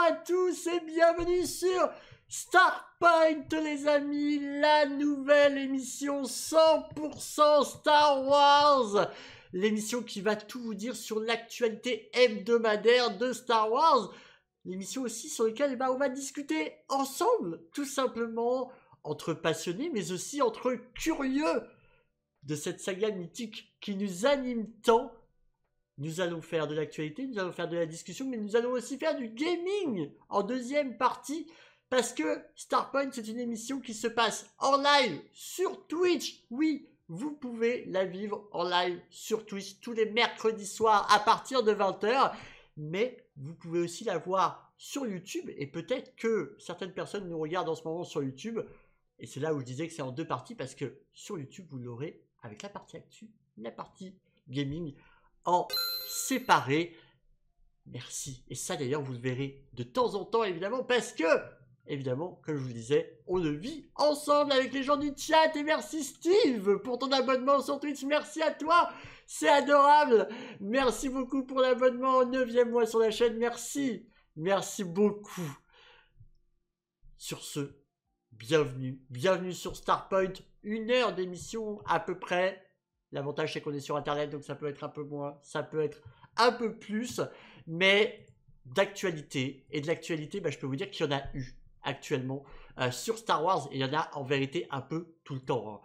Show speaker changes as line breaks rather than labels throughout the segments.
à tous et bienvenue sur Starpoint les amis, la nouvelle émission 100% Star Wars. L'émission qui va tout vous dire sur l'actualité hebdomadaire de Star Wars. L'émission aussi sur laquelle on va discuter ensemble, tout simplement, entre passionnés mais aussi entre curieux de cette saga mythique qui nous anime tant. Nous allons faire de l'actualité, nous allons faire de la discussion, mais nous allons aussi faire du gaming en deuxième partie, parce que Starpoint, c'est une émission qui se passe en live sur Twitch. Oui, vous pouvez la vivre en live sur Twitch tous les mercredis soirs à partir de 20 h, mais vous pouvez aussi la voir sur YouTube, et peut-être que certaines personnes nous regardent en ce moment sur YouTube, et c'est là où je disais que c'est en deux parties, parce que sur YouTube, vous l'aurez avec la partie actu, la partie gaming, en séparé. Merci. Et ça d'ailleurs vous le verrez de temps en temps évidemment, parce que évidemment comme je vous le disais, on le vit ensemble avec les gens du chat. Et merci Steve pour ton abonnement sur Twitch. Merci à toi, c'est adorable. Merci beaucoup pour l'abonnement au 9e mois sur la chaîne. Merci, merci beaucoup. Sur ce, bienvenue sur Starpoint. 1 heure d'émission à peu près. L'avantage, c'est qu'on est sur Internet, donc ça peut être un peu moins, ça peut être un peu plus. Mais d'actualité, et de l'actualité, je peux vous dire qu'il y en a eu actuellement sur Star Wars. Et il y en a en vérité un peu tout le temps.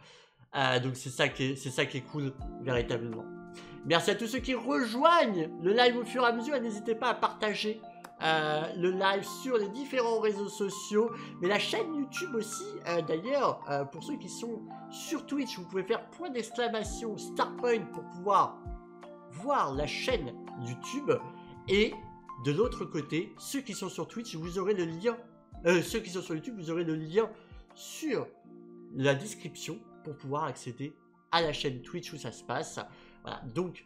Donc c'est ça qui est cool, véritablement. Merci à tous ceux qui rejoignent le live au fur et à mesure. N'hésitez pas à partager le live sur les différents réseaux sociaux, mais la chaîne YouTube aussi. D'ailleurs, pour ceux qui sont sur Twitch, vous pouvez faire .! Starpoint pour pouvoir voir la chaîne YouTube. Et de l'autre côté, ceux qui sont sur Twitch, vous aurez le lien. Ceux qui sont sur YouTube, vous aurez le lien sur la description pour pouvoir accéder à la chaîne Twitch où ça se passe. Voilà, donc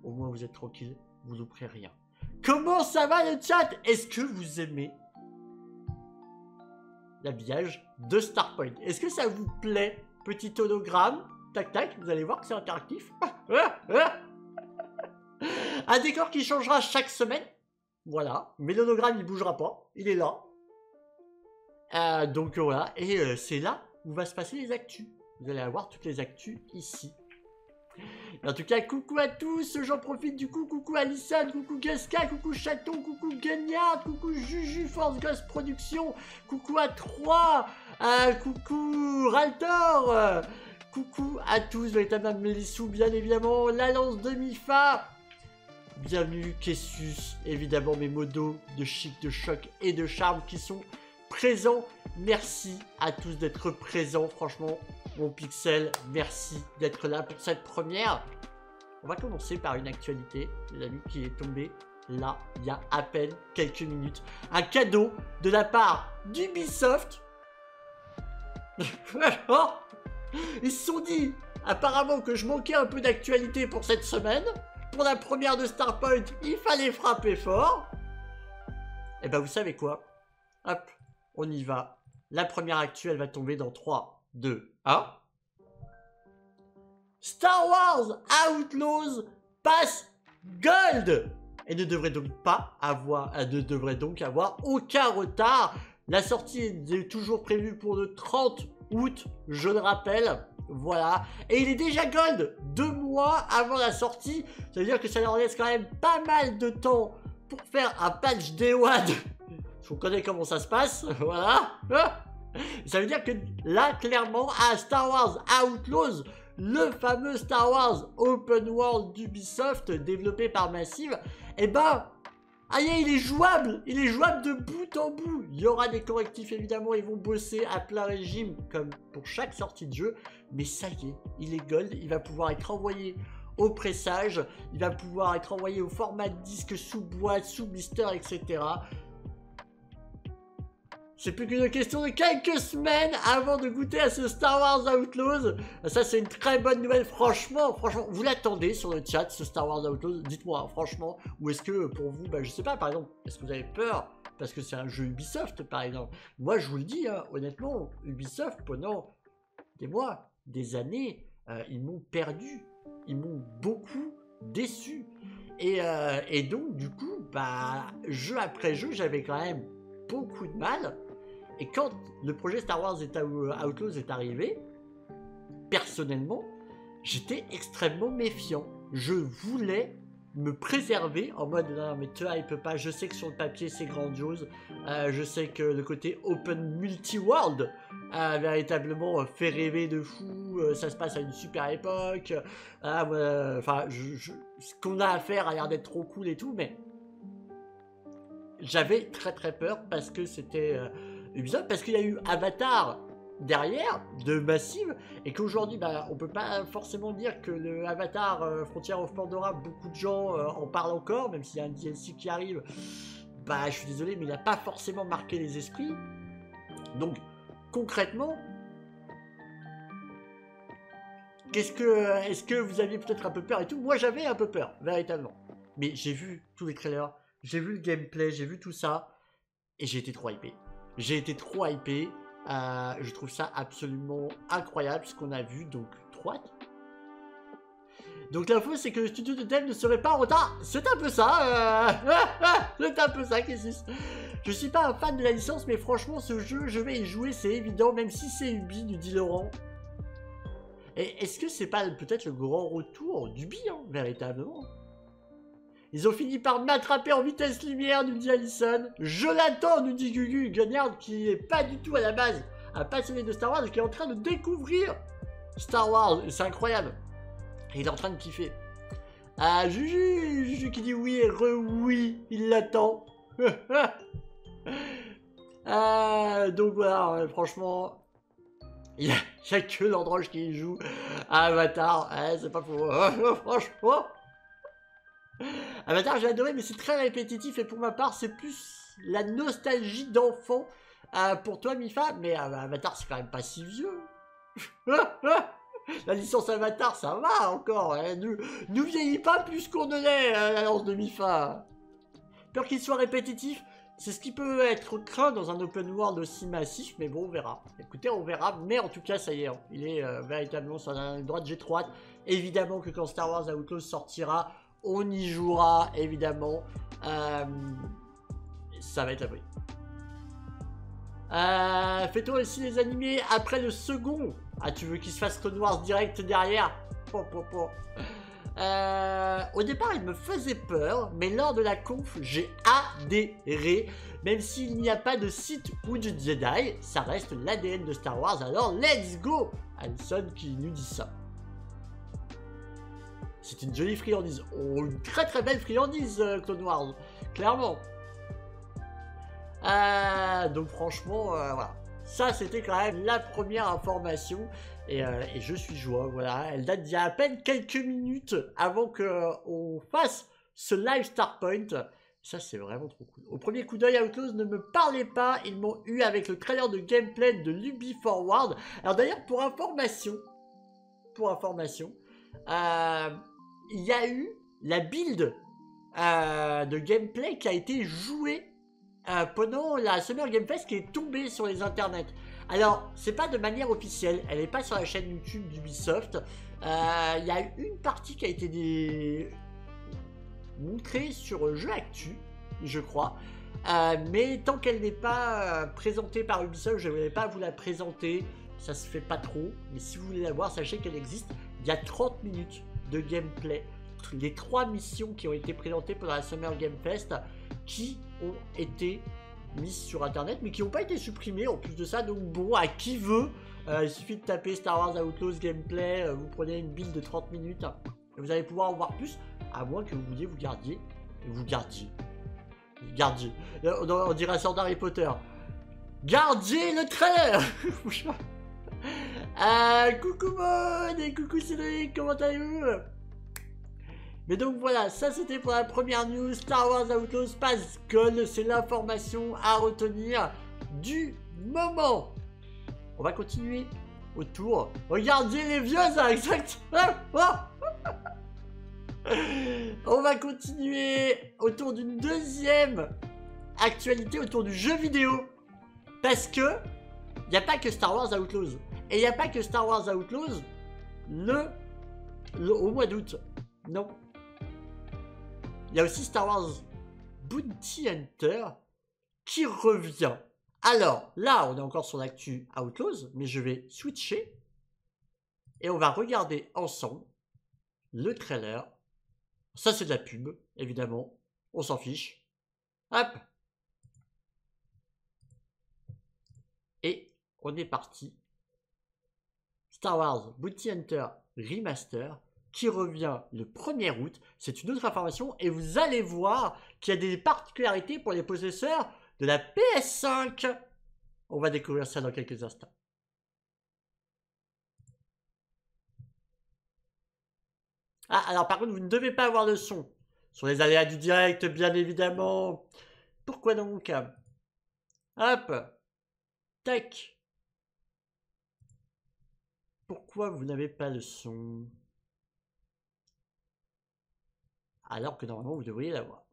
au moins vous êtes tranquille, vous ne louperez rien. Comment ça va le chat? Est-ce que vous aimez l'habillage de Starpoint? Est-ce que ça vous plaît? Petit hologramme, tac tac, vous allez voir que c'est interactif. Un décor qui changera chaque semaine. Voilà, mais l'hologramme il bougera pas, il est là. Donc voilà, et c'est là où va se passer les actus. Vous allez avoir toutes les actus ici. En tout cas, coucou à tous, j'en profite du coup, coucou Alison, coucou Guska, coucou Chaton, coucou Guignard, coucou Juju, Force Ghost Production, coucou à 3, coucou Raltor, coucou à tous, véritablement Mélissou, bien évidemment, la lance de Mifa, bienvenue Kessus, évidemment mes modos de chic, de choc et de charme qui sont présents. Merci à tous d'être présents, franchement. Mon Pixel, merci d'être là pour cette première. On va commencer par une actualité, les amis, qui est tombée là, il y a à peine quelques minutes. Un cadeau de la part d'Ubisoft. Ils se sont dit, apparemment, que je manquais un peu d'actualité pour cette semaine. Pour la première de Starpoint, il fallait frapper fort. Et ben, vous savez quoi? Hop, on y va. La première actu, elle va tomber dans 3, 2, 1. Star Wars Outlaws passe Gold et ne devrait donc avoir aucun retard. La sortie est toujours prévue pour le 30 août, je le rappelle. Voilà, et il est déjà Gold 2 mois avant la sortie. Ça veut dire que ça leur laisse quand même pas mal de temps pour faire un patch Day One. Je vous connais comment ça se passe, voilà. Ça veut dire que là, clairement, à Star Wars Outlaws, le fameux Star Wars Open World d'Ubisoft développé par Massive, eh ben, aïe, il est jouable de bout en bout. Il y aura des correctifs évidemment, ils vont bosser à plein régime comme pour chaque sortie de jeu, mais ça y est, il est Gold, il va pouvoir être envoyé au pressage, il va pouvoir être envoyé au format disque sous boîte, sous blister, etc. C'est plus qu'une question de quelques semaines avant de goûter à ce Star Wars Outlaws. Ça, c'est une très bonne nouvelle. Franchement, vous l'attendez sur le chat, ce Star Wars Outlaws. Dites-moi, hein, franchement, ou est-ce que pour vous, je sais pas, par exemple, est-ce que vous avez peur parce que c'est un jeu Ubisoft, par exemple? Moi, je vous le dis, hein, honnêtement, Ubisoft, pendant des mois, des années, ils m'ont perdu. Ils m'ont beaucoup déçu. Et donc, du coup, bah, jeu après jeu, j'avais quand même beaucoup de mal. Et quand le projet Star Wars Outlaws est arrivé, personnellement, j'étais extrêmement méfiant. Je voulais me préserver en mode non mais te hype pas, je sais que sur le papier c'est grandiose, je sais que le côté open multi-world véritablement fait rêver de fou, ça se passe à une super époque, enfin ce qu'on a à faire a l'air d'être trop cool et tout, mais j'avais très très peur parce que c'était Ubisoft, parce qu'il y a eu Avatar derrière de Massive et qu'aujourd'hui bah, on peut pas forcément dire que le Avatar Frontier of Pandora, beaucoup de gens en parlent encore, même s'il y a un DLC qui arrive, bah je suis désolé mais il n'a pas forcément marqué les esprits. Donc concrètement, est-ce que vous aviez peut-être un peu peur et tout? Moi j'avais un peu peur véritablement, mais j'ai vu tous les trailers, j'ai vu le gameplay, j'ai vu tout ça et j'ai été trop hypé. Je trouve ça absolument incroyable ce qu'on a vu, donc trop hâte. Donc l'info c'est que le studio de dev ne serait pas en retard, c'est un peu ça, c'est un peu ça qui existe. Je suis pas un fan de la licence mais franchement ce jeu je vais y jouer, c'est évident, même si c'est Ubi, nous dit Laurent. Et est-ce que c'est pas peut-être le grand retour d'Ubi, hein, véritablement? Ils ont fini par m'attraper en vitesse lumière, nous dit Allison. Je l'attends, nous dit Gugu. Gagnard qui est pas du tout à la base un passionné de Star Wars, qui est en train de découvrir Star Wars. C'est incroyable. Et il est en train de kiffer. Ah, Juju qui dit oui et oui, il l'attend. Donc voilà, franchement, il y a que l'androge qui joue à Avatar. C'est pas faux. Franchement. Avatar j'ai adoré mais c'est très répétitif et pour ma part c'est plus la nostalgie d'enfant pour toi Mifa, mais Avatar c'est quand même pas si vieux. La licence Avatar ça va encore, hein. Nous vieillit pas plus qu'on ne l'est la lance de Mifa. Peur qu'il soit répétitif, c'est ce qui peut être craint dans un open world aussi massif, mais bon on verra. Écoutez on verra, mais en tout cas ça y est, hein. Il est véritablement sur la droite, j'ai trop hâte. Évidemment que quand Star Wars Outlaws sortira, on y jouera, évidemment. Ça va être la bruit. Fais-toi aussi les animés après le second. Ah, tu veux qu'il se fasse Clone Wars direct derrière? Au départ, il me faisait peur, mais lors de la conf, j'ai adhéré. Même s'il n'y a pas de Sith ou de Jedi, ça reste l'ADN de Star Wars. Alors, let's go! Alison qui nous dit ça. C'est une jolie friandise. Oh, une très très belle friandise, Clone Wars. Clairement. Donc franchement, voilà. Ça, c'était quand même la première information. Et je suis joie, voilà. Elle date d'il y a à peine quelques minutes avant qu'on fasse ce live Start Point. Ça, c'est vraiment trop cool. Au premier coup d'œil, Outlaws ne me parlait pas. Ils m'ont eu avec le trailer de gameplay de l'Ubi Forward. Alors d'ailleurs, pour information, il y a eu la build de gameplay qui a été jouée pendant la Summer Game Fest, qui est tombée sur les internets. Alors, c'est pas de manière officielle, elle n'est pas sur la chaîne YouTube d'Ubisoft. Il y a eu une partie qui a été montrée sur Jeux Actu, je crois. Mais tant qu'elle n'est pas présentée par Ubisoft, je ne voulais pas vous la présenter. Ça se fait pas trop. Mais si vous voulez la voir, sachez qu'elle existe. Il y a 30 minutes de gameplay, les 3 missions qui ont été présentées pendant la Summer Game Fest, qui ont été mises sur internet, mais qui n'ont pas été supprimées en plus de ça. Donc bon, à qui veut, il suffit de taper Star Wars Outlaws gameplay, vous prenez une build de 30 minutes, et vous allez pouvoir en voir plus, à moins que vous vouliez vous gardiez. On dirait ça dans Harry Potter. Gardiez le trailer. Coucou Maud et coucou Cédric, comment allez-vous? Mais donc voilà, ça c'était pour la première news. Star Wars Outlaws passe Gold, c'est l'information à retenir du moment. On va continuer autour. Regardez les vieux, ça, exactement. On va continuer autour d'une deuxième actualité autour du jeu vidéo. Parce que il n'y a pas que Star Wars Outlaws. Et il n'y a pas que Star Wars Outlaws au mois d'août. Non. il y a aussi Star Wars Bounty Hunter qui revient. Alors, là, on est encore sur l'actu Outlaws, mais je vais switcher et on va regarder ensemble le trailer. Ça, c'est de la pub, évidemment. On s'en fiche. Hop. Et on est parti. Star Wars Bounty Hunter Remaster qui revient le 1er août. C'est une autre information et vous allez voir qu'il y a des particularités pour les possesseurs de la PS5. On va découvrir ça dans quelques instants. Ah, alors par contre, vous ne devez pas avoir le son. Sur les aléas du direct, bien évidemment. Pourquoi donc? Hop. Tac. Pourquoi vous n'avez pas le son? Alors que normalement, vous devriez l'avoir.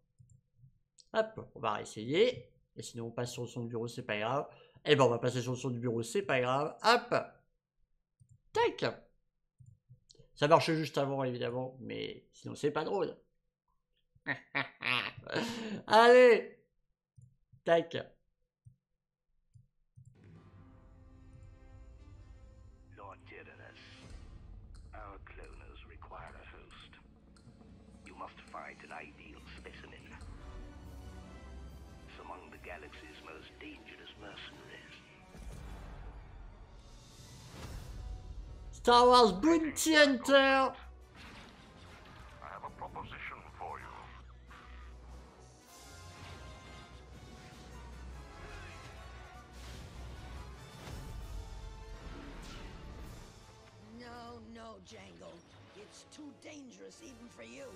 Hop, on va réessayer. Et sinon, on passe sur le son du bureau, c'est pas grave. Et ben, on va passer sur le son du bureau, c'est pas grave. Hop. Tac. Ça marchait juste avant, évidemment, mais sinon, c'est pas drôle. Allez. Tac.
Lord Tyrannus, our cloners require a host. You must find an ideal specimen. It's among the galaxy's most dangerous mercenaries.
Star Wars Bounty Hunter.
I have a proposition for you.
No, Jango. It's too dangerous even for you.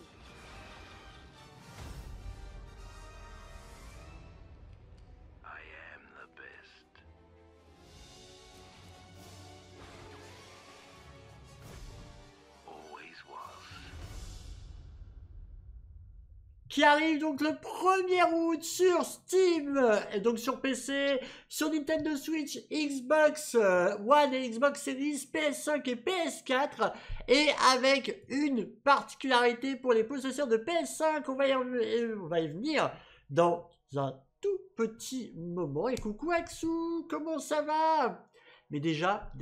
I am the best. Always was.
Qui arrive donc le 1er août sur Steam, et donc sur PC, sur Nintendo Switch, Xbox One et Xbox Series, PS5 et PS4, et avec une particularité pour les possesseurs de PS5, on va y venir dans un tout petit moment. Et coucou Axou, comment ça va? Mais déjà,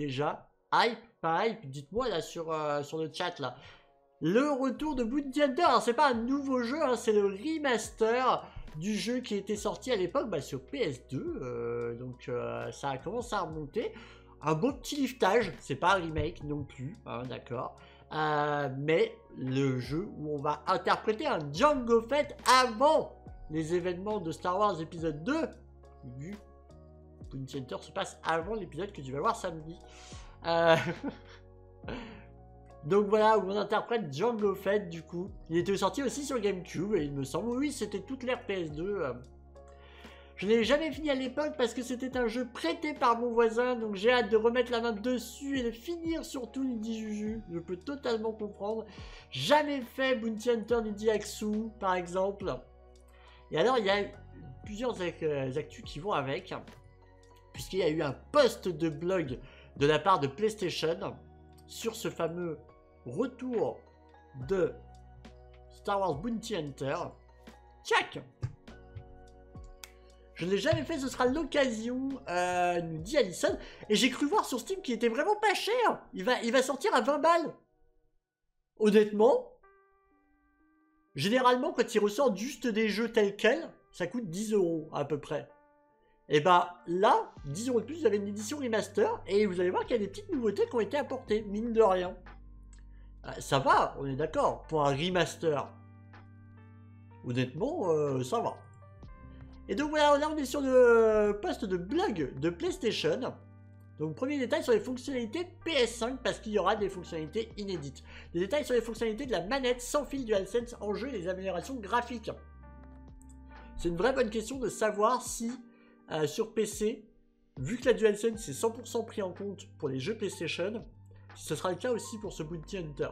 hype, pas hype, dites-moi là sur le chat là. Le retour de Bounty Hunter, alors c'est pas un nouveau jeu, hein, c'est le remaster du jeu qui était sorti à l'époque sur PS2, donc ça a commencé à remonter. Un beau petit liftage, c'est pas un remake non plus, hein, d'accord, mais le jeu où on va interpréter un Jango Fett avant les événements de Star Wars épisode 2, du Bounty Hunter se passe avant l'épisode que tu vas voir samedi. Donc voilà, où on interprète Jango Fett du coup. Il était sorti aussi sur GameCube et il me semble, oui, c'était toute l'ère PS2. Je n'ai jamais fini à l'époque parce que c'était un jeu prêté par mon voisin, donc j'ai hâte de remettre la main dessus et de finir surtout, il dit Juju. Je peux totalement comprendre. Jamais fait Bounty Hunter ni Diaxu, par exemple. Et alors, il y a plusieurs actus qui vont avec, puisqu'il y a eu un post de blog de la part de PlayStation sur ce fameux retour de Star Wars Bounty Hunter. Tchac! Je ne l'ai jamais fait, ce sera l'occasion, nous dit Allison. Et j'ai cru voir sur Steam qu'il était vraiment pas cher. Il va sortir à 20 balles. Honnêtement, généralement, quand ils ressortent juste des jeux tels quels, ça coûte 10 € à peu près. Et bah là, 10 € de plus, vous avez une édition remaster et vous allez voir qu'il y a des petites nouveautés qui ont été apportées, mine de rien. Ça va, on est d'accord, pour un remaster. Honnêtement, ça va. Et donc voilà, là on est sur le post de blog de PlayStation. Donc premier détail sur les fonctionnalités PS5 parce qu'il y aura des fonctionnalités inédites. Des détails sur les fonctionnalités de la manette sans fil DualSense en jeu et les améliorations graphiques. C'est une vraie bonne question de savoir si sur PC, vu que la DualSense est 100% pris en compte pour les jeux PlayStation, ce sera le cas aussi pour ce Bounty Hunter.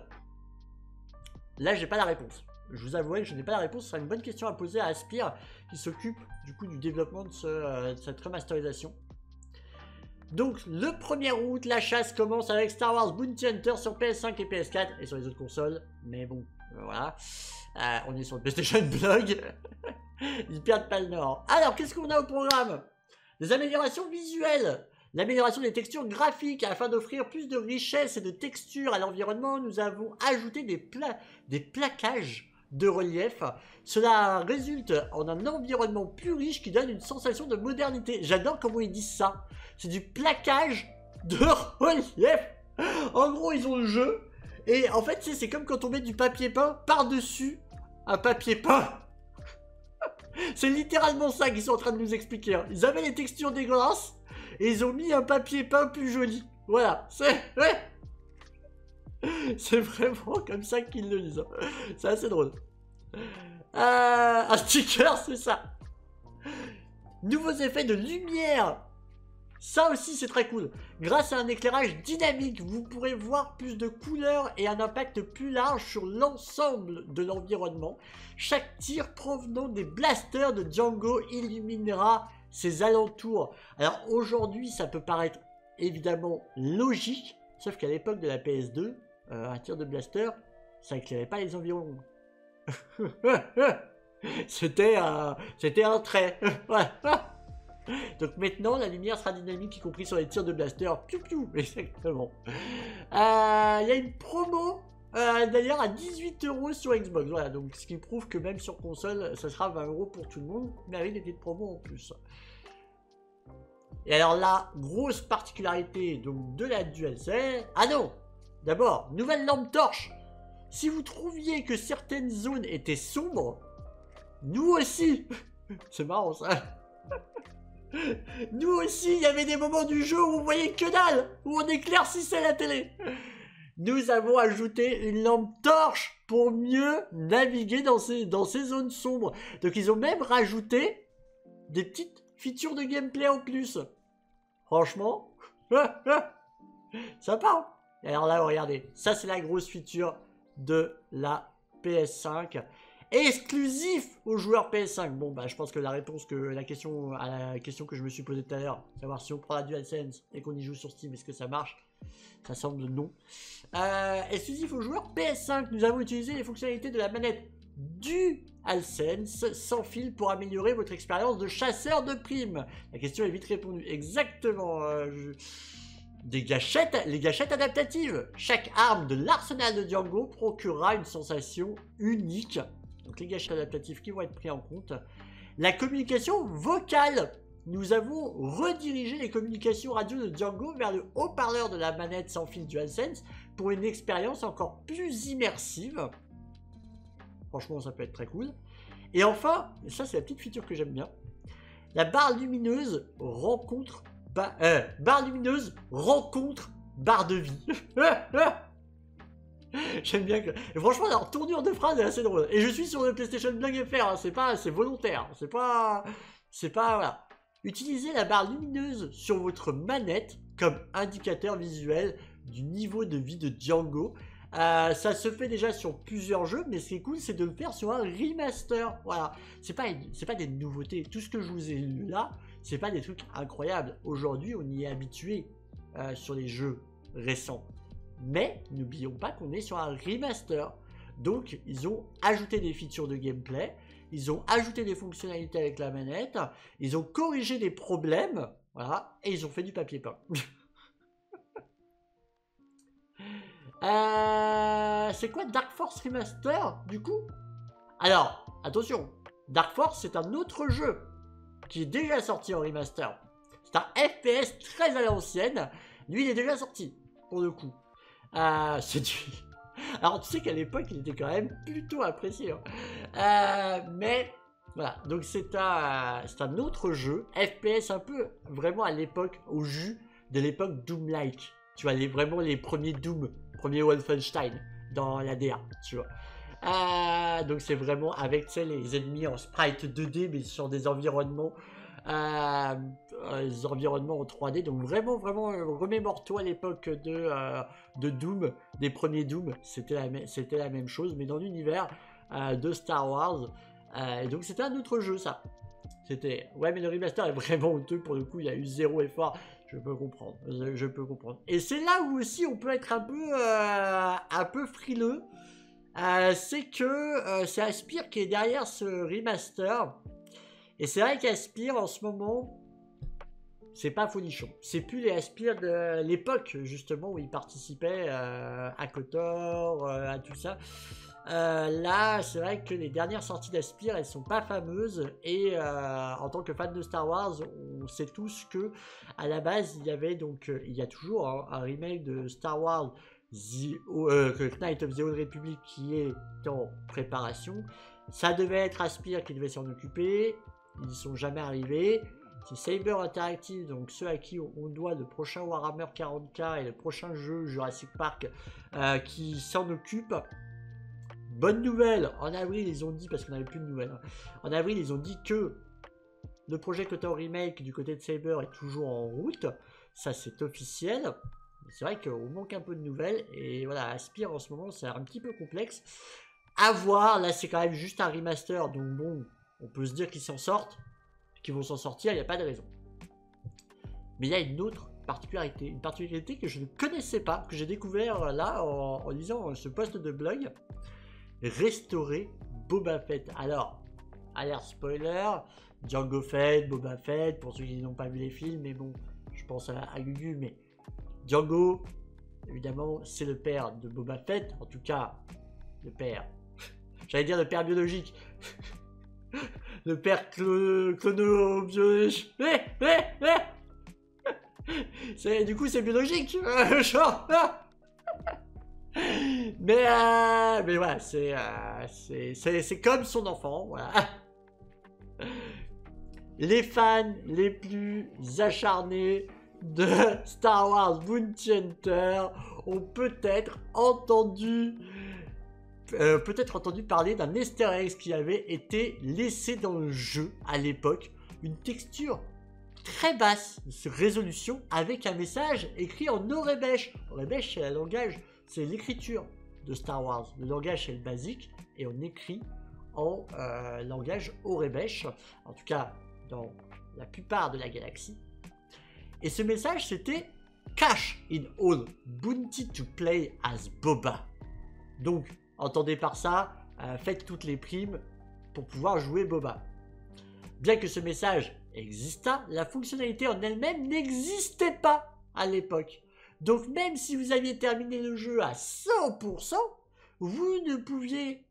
Là, j'ai pas la réponse. Je vous avouerai que je n'ai pas la réponse. Ce sera une bonne question à poser à Aspyr, qui s'occupe du coup du développement de cette remasterisation. Donc, le 1er août, la chasse commence avec Star Wars Bounty Hunter sur PS5 et PS4 et sur les autres consoles. Mais bon, Voilà. On est sur le PlayStation Blog. Ils perdent pas le nord. Alors, qu'est-ce qu'on a au programme? Des améliorations visuelles. L'amélioration des textures graphiques. Afin d'offrir plus de richesse et de texture à l'environnement, nous avons ajouté des plaquages de relief. Cela résulte en un environnement plus riche qui donne une sensation de modernité. J'adore comment ils disent ça. C'est du plaquage de relief. En gros, ils ont le jeu. Et en fait, c'est comme quand on met du papier peint par-dessus un papier peint. C'est littéralement ça qu'ils sont en train de nous expliquer. Hein. Ils avaient les textures dégueulasses et ils ont mis un papier peint plus joli. Voilà, c'est vraiment comme ça qu'ils le disent. Hein. C'est assez drôle. Un sticker, c'est ça. Nouveaux effets de lumière. Ça aussi, c'est très cool. Grâce à un éclairage dynamique, vous pourrez voir plus de couleurs et un impact plus large sur l'ensemble de l'environnement. Chaque tir provenant des blasters de Django illuminera ses alentours. Alors aujourd'hui, ça peut paraître évidemment logique, sauf qu'à l'époque de la PS2, un tir de blaster, ça éclairait pas les environs. C'était un trait. Donc maintenant, la lumière sera dynamique, y compris sur les tirs de blaster. Piou piou, exactement. Il y a une promo, d'ailleurs, à 18 € sur Xbox. Voilà, donc ce qui prouve que même sur console, ça sera 20 € pour tout le monde, mais avec des petites promos en plus. Et alors là, grosse particularité donc de la DualSense. Ah non! D'abord, nouvelle lampe torche. Si vous trouviez que certaines zones étaient sombres, nous aussi. C'est marrant ça. Nous aussi, il y avait des moments du jeu où on voyait que dalle, où on éclaircissait la télé. Nous avons ajouté une lampe torche pour mieux naviguer dans ces zones sombres. Donc ils ont même rajouté des petites features de gameplay en plus. Franchement, sympa. Hein. Et alors là, regardez, ça c'est la grosse feature de la PS5. Exclusif aux joueurs PS5. Bon, bah, je pense que la question que je me suis posée tout à l'heure, savoir si on prend la DualSense et qu'on y joue sur Steam, est-ce que ça marche? Ça semble non. Exclusif aux joueurs PS5, nous avons utilisé les fonctionnalités de la manette DualSense sans fil pour améliorer votre expérience de chasseur de primes. La question est vite répondue. Exactement. Les gâchettes adaptatives. Chaque arme de l'arsenal de Django procurera une sensation unique. Donc les gâchettes adaptatifs qui vont être pris en compte. La communication vocale. Nous avons redirigé les communications radio de Django vers le haut-parleur de la manette sans fil DualSense pour une expérience encore plus immersive. Franchement, ça peut être très cool. Et enfin, et ça c'est la petite feature que j'aime bien, la barre lumineuse rencontre barre de vie. J'aime bien que... Et franchement, leur tournure de phrase est assez drôle. Et je suis sur le PlayStation Blog FR, hein, c'est volontaire. C'est pas... Voilà. Utilisez la barre lumineuse sur votre manette comme indicateur visuel du niveau de vie de Django. Ça se fait déjà sur plusieurs jeux, mais ce qui est cool, c'est de le faire sur un remaster. Voilà. C'est pas des nouveautés. Tout ce que je vous ai lu là, c'est pas des trucs incroyables. Aujourd'hui, on y est habitué sur les jeux récents. Mais n'oublions pas qu'on est sur un remaster. Donc, ils ont ajouté des features de gameplay. Ils ont ajouté des fonctionnalités avec la manette. Ils ont corrigé des problèmes. Voilà. Et ils ont fait du papier peint. C'est quoi Dark Force Remaster, du coup? Alors, attention. Dark Force, c'est un autre jeu qui est déjà sorti en remaster. C'est un FPS très à l'ancienne. Lui, il est déjà sorti, pour le coup. C'est du... Alors, tu sais qu'à l'époque, il était quand même plutôt apprécié. Hein. Mais, voilà. Donc, c'est un autre jeu. FPS un peu, vraiment à l'époque, au jus de l'époque Doom-like. Tu vois, vraiment les premiers Doom, premier Wolfenstein dans la DA, tu vois. Donc, c'est vraiment avec, tu sais, les ennemis en sprite 2D, mais sur des environnements... les environnements en 3D, donc vraiment remémore-toi à l'époque de Doom, des premiers Doom, c'était la même chose, mais dans l'univers de Star Wars, et donc c'était un autre jeu ça, ouais, mais le remaster est vraiment honteux pour le coup, il y a eu zéro effort, je peux comprendre, et c'est là où aussi on peut être un peu frileux, c'est que c'est Aspyr qui est derrière ce remaster. Et c'est vrai qu'Aspyr en ce moment, c'est pas folichon. C'est plus les Aspyr de l'époque justement où ils participaient à KOTOR, à tout ça. Là, c'est vrai que les dernières sorties d'Aspyr, elles sont pas fameuses. Et en tant que fan de Star Wars, on sait tous que à la base, il y avait donc, il y a toujours un remake de Star Wars, Knights of the Old Republic, qui est en préparation. Ça devait être Aspyr qui devait s'en occuper. Ils n'y sont jamais arrivés. C'est Saber Interactive, donc ceux à qui on doit le prochain Warhammer 40K et le prochain jeu Jurassic Park, qui s'en occupent. Bonne nouvelle, en avril ils ont dit, parce qu'on n'avait plus de nouvelles, hein. En avril ils ont dit que le projet KOTOR Remake du côté de Saber est toujours en route. Ça c'est officiel. C'est vrai qu'on manque un peu de nouvelles. Et voilà, Aspyr en ce moment c'est un petit peu complexe. À voir, là c'est quand même juste un remaster. Donc bon, on peut se dire qu'ils s'en sortent. Qu'ils vont s'en sortir, il n'y a pas de raison. Mais il y a une autre particularité. Une particularité que je ne connaissais pas. Que j'ai découvert là en lisant ce post de blog. Restaurer Boba Fett. Alors, alerte spoiler. Django Fett, Boba Fett, pour ceux qui n'ont pas vu les films, mais bon, je pense à Gugu, mais Django, évidemment, c'est le père de Boba Fett, en tout cas, le père, j'allais dire le père biologique, le père chrono-biologique, du coup, c'est biologique, genre, mais ouais, c'est comme son enfant, voilà. Les fans les plus acharnés de Star Wars Bounty Hunter ont peut-être entendu parler d'un easter egg qui avait été laissé dans le jeu à l'époque. Une texture très basse de résolution avec un message écrit en Aurebesh. Aurebesh, c'est le langage, c'est l'écriture de Star Wars. Le langage, c'est le basique et on écrit en langage Aurebesh. En tout cas, dans la plupart de la galaxie. Et ce message, c'était « Cash in all bounty to play as Boba ». Donc, entendez par ça, faites toutes les primes pour pouvoir jouer Boba. Bien que ce message existât, la fonctionnalité en elle-même n'existait pas à l'époque. Donc, même si vous aviez terminé le jeu à 100%, vous ne pouviez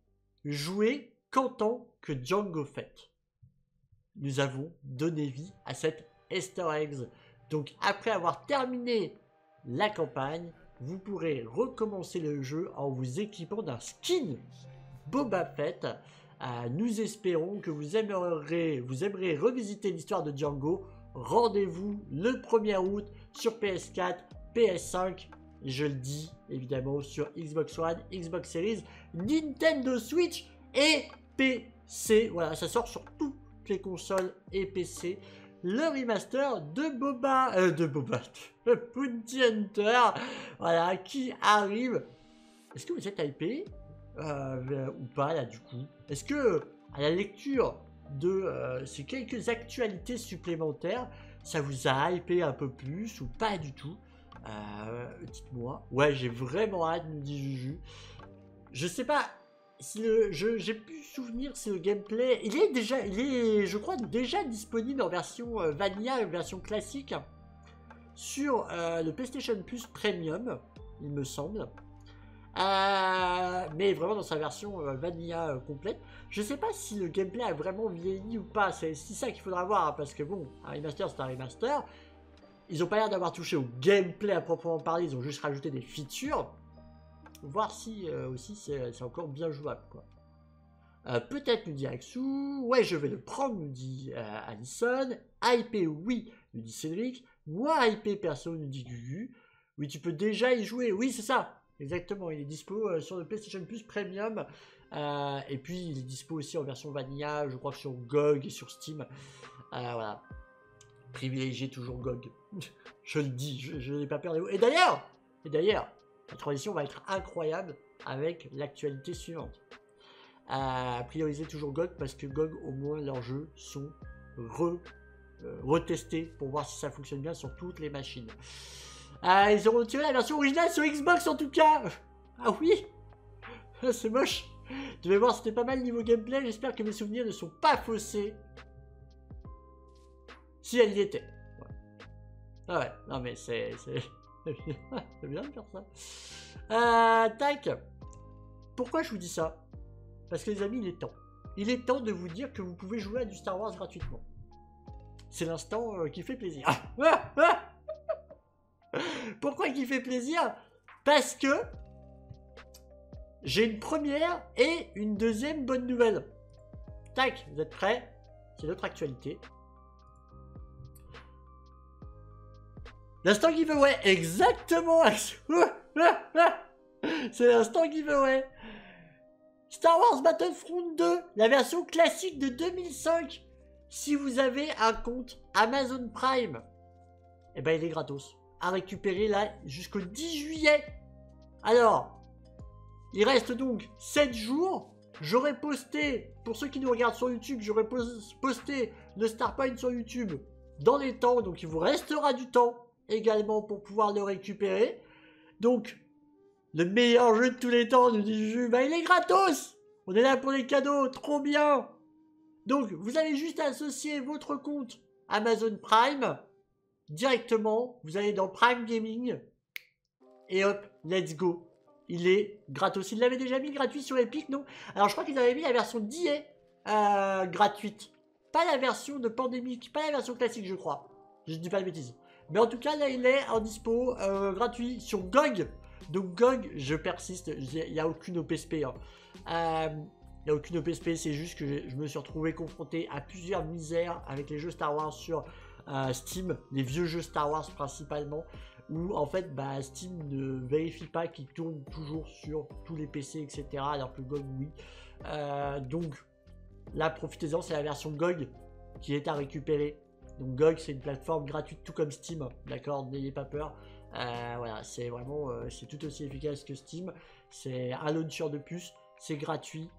jouer qu'en tant que Django Fett. Nous avons donné vie à cet easter egg. Donc après avoir terminé la campagne, vous pourrez recommencer le jeu en vous équipant d'un skin Boba Fett. Nous espérons que vous aimerez revisiter l'histoire de Django. Rendez-vous le 1er août sur PS4, PS5, je le dis évidemment sur Xbox One, Xbox Series, Nintendo Switch et PC. Voilà, ça sort sur toutes les consoles et PC. Le remaster de Bounty Hunter, voilà, qui arrive. Est-ce que vous êtes hypé ou pas là du coup? Est-ce que à la lecture de ces quelques actualités supplémentaires, ça vous a hypé un peu plus ou pas du tout? Dites-moi. Ouais, j'ai vraiment hâte, me dit Juju. Je sais pas si j'ai pu souvenir si le gameplay, il est, je crois, déjà disponible en version vanilla, version classique, sur le PlayStation Plus Premium, il me semble. Mais vraiment dans sa version vanilla complète. Je sais pas si le gameplay a vraiment vieilli ou pas, c'est ça qu'il faudra voir, hein, parce que bon, un remaster c'est un remaster. Ils ont pas l'air d'avoir touché au gameplay à proprement parler, ils ont juste rajouté des features. Voir si aussi c'est encore bien jouable, quoi. Peut-être, nous dit Axu. Ouais, je vais le prendre, nous dit Alison. Hypé, oui, nous dit Cédric. Moi, hypé, perso, nous dit Gugu. Oui, tu peux déjà y jouer. Oui, c'est ça. Exactement, il est dispo sur le PlayStation Plus Premium. Et puis, il est dispo aussi en version vanilla, je crois, sur GOG et sur Steam. Voilà. Privilégiez toujours GOG. Je le dis, je n'ai pas peur des mots. Et d'ailleurs, la transition va être incroyable avec l'actualité suivante. Priorisez toujours GOG parce que GOG, au moins, leurs jeux sont retestés pour voir si ça fonctionne bien sur toutes les machines. Ils auront tiré la version originale sur Xbox en tout cas. Ah oui. C'est moche. Tu vas voir, c'était pas mal niveau gameplay. J'espère que mes souvenirs ne sont pas faussés. Si elle y était. Ouais. Ah ouais, non mais c'est bien de faire ça. Tac. Pourquoi je vous dis ça? Parce que les amis, il est temps. Il est temps de vous dire que vous pouvez jouer à du Star Wars gratuitement. C'est l'instant qui fait plaisir. Pourquoi qui fait plaisir? Parce que j'ai une première et une deuxième bonne nouvelle. Tac, vous êtes prêts? C'est notre actualité. L'instant giveaway, exactement. C'est l'instant giveaway. Star Wars Battlefront 2, la version classique de 2005. Si vous avez un compte Amazon Prime, eh ben il est gratos. À récupérer là jusqu'au 10 juillet. Alors, il reste donc 7 jours. J'aurais posté, pour ceux qui nous regardent sur YouTube, j'aurais posté le Starpoint sur YouTube dans les temps. Donc il vous restera du temps également pour pouvoir le récupérer. Donc, le meilleur jeu de tous les temps, nous dit Juju, bah il est gratos. On est là pour les cadeaux, trop bien. Donc, vous allez juste associer votre compte Amazon Prime directement. Vous allez dans Prime Gaming et hop, let's go. Il est gratos. Il l'avait déjà mis gratuit sur Epic, non? Alors, je crois qu'ils avaient mis la version d'EA gratuite. Pas la version de Pandemic, pas la version classique, je crois. Je dis pas de bêtises. Mais en tout cas, là, il est en dispo gratuit sur GOG. Donc GOG, je persiste, il n'y a aucune OPSP. Hein. Il n'y a aucune OPSP, c'est juste que je me suis retrouvé confronté à plusieurs misères avec les jeux Star Wars sur Steam, les vieux jeux Star Wars principalement, où en fait bah, Steam ne vérifie pas qu'ils tournent toujours sur tous les PC, etc. Alors que GOG, oui. Donc là, profitez-en, c'est la version GOG qui est à récupérer. Donc GOG, c'est une plateforme gratuite, tout comme Steam, d'accord, n'ayez pas peur. Voilà, c'est vraiment, c'est tout aussi efficace que Steam. C'est un launcher de puce, c'est gratuit.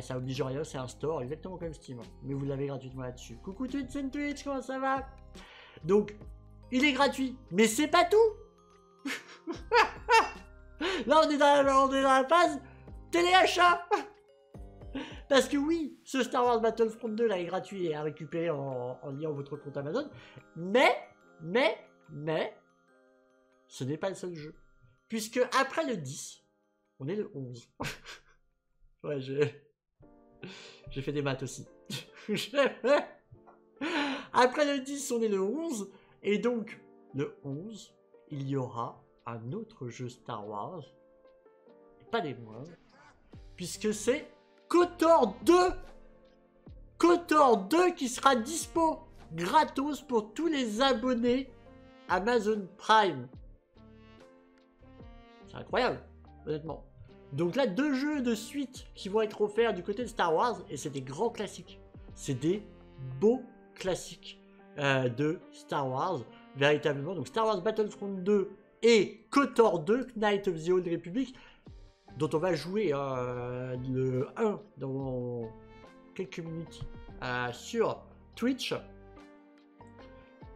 Ça oblige rien, c'est un store, exactement comme Steam. Mais vous l'avez gratuitement là-dessus. Coucou Twitch, comment ça va? Donc, il est gratuit, mais c'est pas tout. Là, on est dans la phase téléachat. Parce que oui, ce Star Wars Battlefront 2 là est gratuit et à récupérer en liant votre compte Amazon. Mais, ce n'est pas le seul jeu. Puisque après le 10, on est le 11. Ouais, j'ai fait des maths aussi. Après le 10, on est le 11. Et donc, le 11, il y aura un autre jeu Star Wars. Et pas des moindres. Puisque c'est KOTOR 2. KOTOR 2 qui sera dispo gratos pour tous les abonnés Amazon Prime. C'est incroyable, honnêtement. Donc là, 2 jeux de suite qui vont être offerts du côté de Star Wars. Et c'est des grands classiques. C'est des beaux classiques de Star Wars. Véritablement. Donc Star Wars Battlefront 2 et KOTOR 2, Knights of the Old Republic. Dont on va jouer le 1 dans quelques minutes sur Twitch.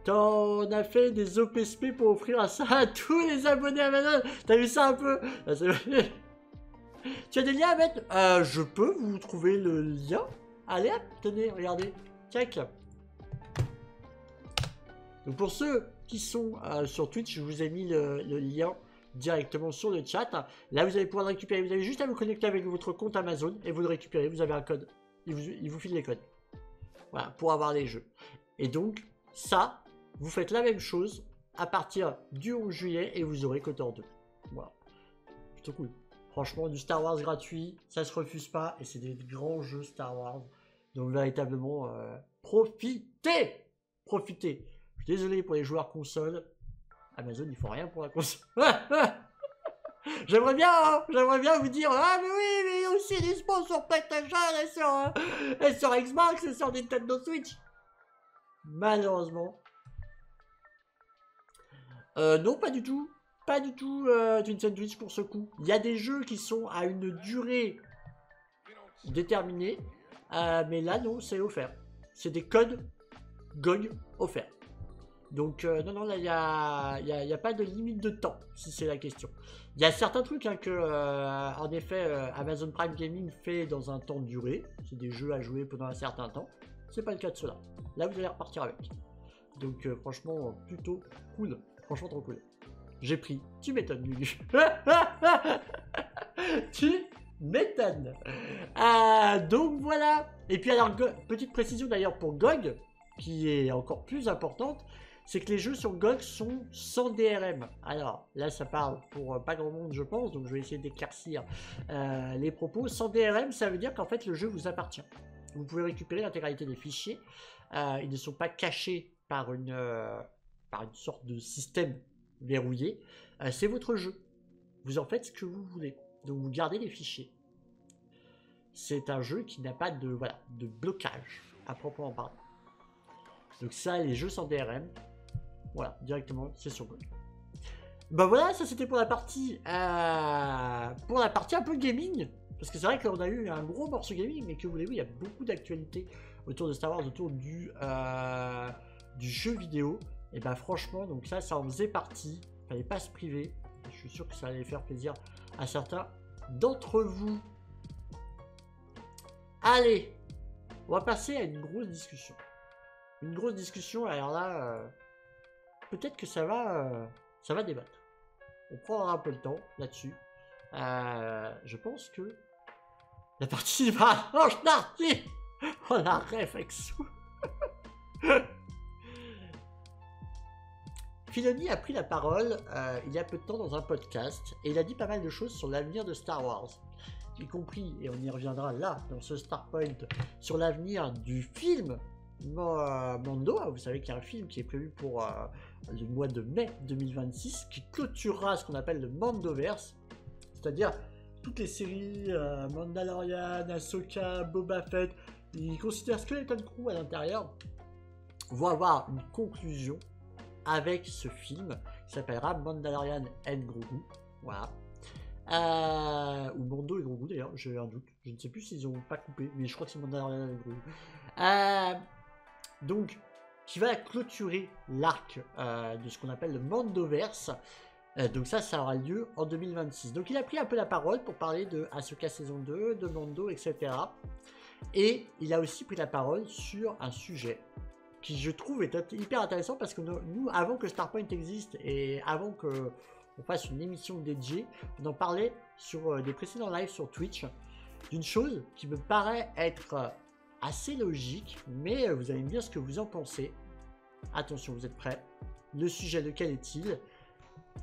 T'en as fait des OPSP pour offrir ça à tous les abonnés Amazon. T'as vu ça un peu? Tu as des liens à mettre? Je peux vous trouver le lien. Allez hop, tenez, regardez. Check. Donc pour ceux qui sont sur Twitch, je vous ai mis le lien directement sur le chat. Là, vous allez pouvoir le récupérer. Vous avez juste à vous connecter avec votre compte Amazon et vous le récupérez. Vous avez un code. Il vous file les codes. Voilà, pour avoir les jeux. Et donc, ça, vous faites la même chose à partir du 11 juillet et vous aurez KOTOR 2. Voilà. Plutôt cool. Franchement, du Star Wars gratuit, ça se refuse pas et c'est des grands jeux Star Wars. Donc, véritablement, profitez! Profitez. Je suis désolé pour les joueurs console. Amazon, il faut rien pour la console. J'aimerais bien vous dire, ah mais oui, mais il y a aussi dispo sur PlayStation et sur Xbox et sur Nintendo Switch. Malheureusement. Non, pas du tout. Pas du tout Twitch Twitch pour ce coup. Il y a des jeux qui sont à une durée déterminée. Mais là, non, c'est offert. C'est des codes GOG offerts. Donc non, là, il y a pas de limite de temps, si c'est la question. Il y a certains trucs hein, que, en effet, Amazon Prime Gaming fait dans un temps duré. C'est des jeux à jouer pendant un certain temps. C'est pas le cas de cela. Là, vous allez repartir avec. Donc franchement, plutôt cool. Franchement, trop cool. J'ai pris. Tu m'étonnes, Lulu. Tu m'étonnes. Donc voilà. Et puis alors, petite précision d'ailleurs pour GOG, qui est encore plus importante, c'est que les jeux sur GOG sont sans DRM. Alors là, ça parle pour pas grand monde, je pense, donc je vais essayer d'éclaircir les propos. Sans DRM, ça veut dire qu'en fait, le jeu vous appartient. Vous pouvez récupérer l'intégralité des fichiers. Ils ne sont pas cachés par une sorte de système verrouillé. C'est votre jeu. Vous en faites ce que vous voulez. Donc vous gardez les fichiers. C'est un jeu qui n'a pas de blocage à proprement parler. Donc ça, les jeux sans DRM, voilà, directement, c'est sur GOG. Ben voilà, ça c'était pour la partie un peu gaming. Parce que c'est vrai qu'on a eu un gros morceau gaming, mais que voulez-vous, il y a beaucoup d'actualités autour de Star Wars, autour du jeu vidéo. Et ben franchement, donc ça en faisait partie. Fallait pas se priver. Je suis sûr que ça allait faire plaisir à certains d'entre vous. Allez, on va passer à une grosse discussion. Une grosse discussion, alors là, peut-être que ça va débattre. On prendra un peu le temps là-dessus. Je pense que la partie va en partie. On a rêve avec sous. Filoni a pris la parole il y a peu de temps dans un podcast et il a dit pas mal de choses sur l'avenir de Star Wars, y compris, et on y reviendra là dans ce Starpoint, sur l'avenir du film Mando. Vous savez qu'il y a un film qui est prévu pour le mois de mai 2026 qui clôturera ce qu'on appelle le Mandoverse, c'est-à-dire toutes les séries Mandalorian, Ahsoka, Boba Fett. Ils considèrent Skeleton Crew à l'intérieur, vont avoir une conclusion avec ce film qui s'appellera Mandalorian and Grogu. Voilà. Ou Mando et Grogu d'ailleurs, j'ai un doute. Je ne sais plus s'ils ont pas coupé, mais je crois que c'est Mandalorian and Grogu. Donc, qui va clôturer l'arc de ce qu'on appelle le Mandoverse. Donc ça aura lieu en 2026. Donc il a pris un peu la parole pour parler de Ahsoka saison 2, de Mando, etc. Et il a aussi pris la parole sur un sujet qui je trouve est hyper intéressant parce que nous, avant que Starpoint existe et avant qu'on fasse une émission dédiée, on en parlait sur des précédents lives sur Twitch, d'une chose qui me paraît être assez logique, mais vous allez me dire ce que vous en pensez. Attention, vous êtes prêts? Le sujet, lequel est-il?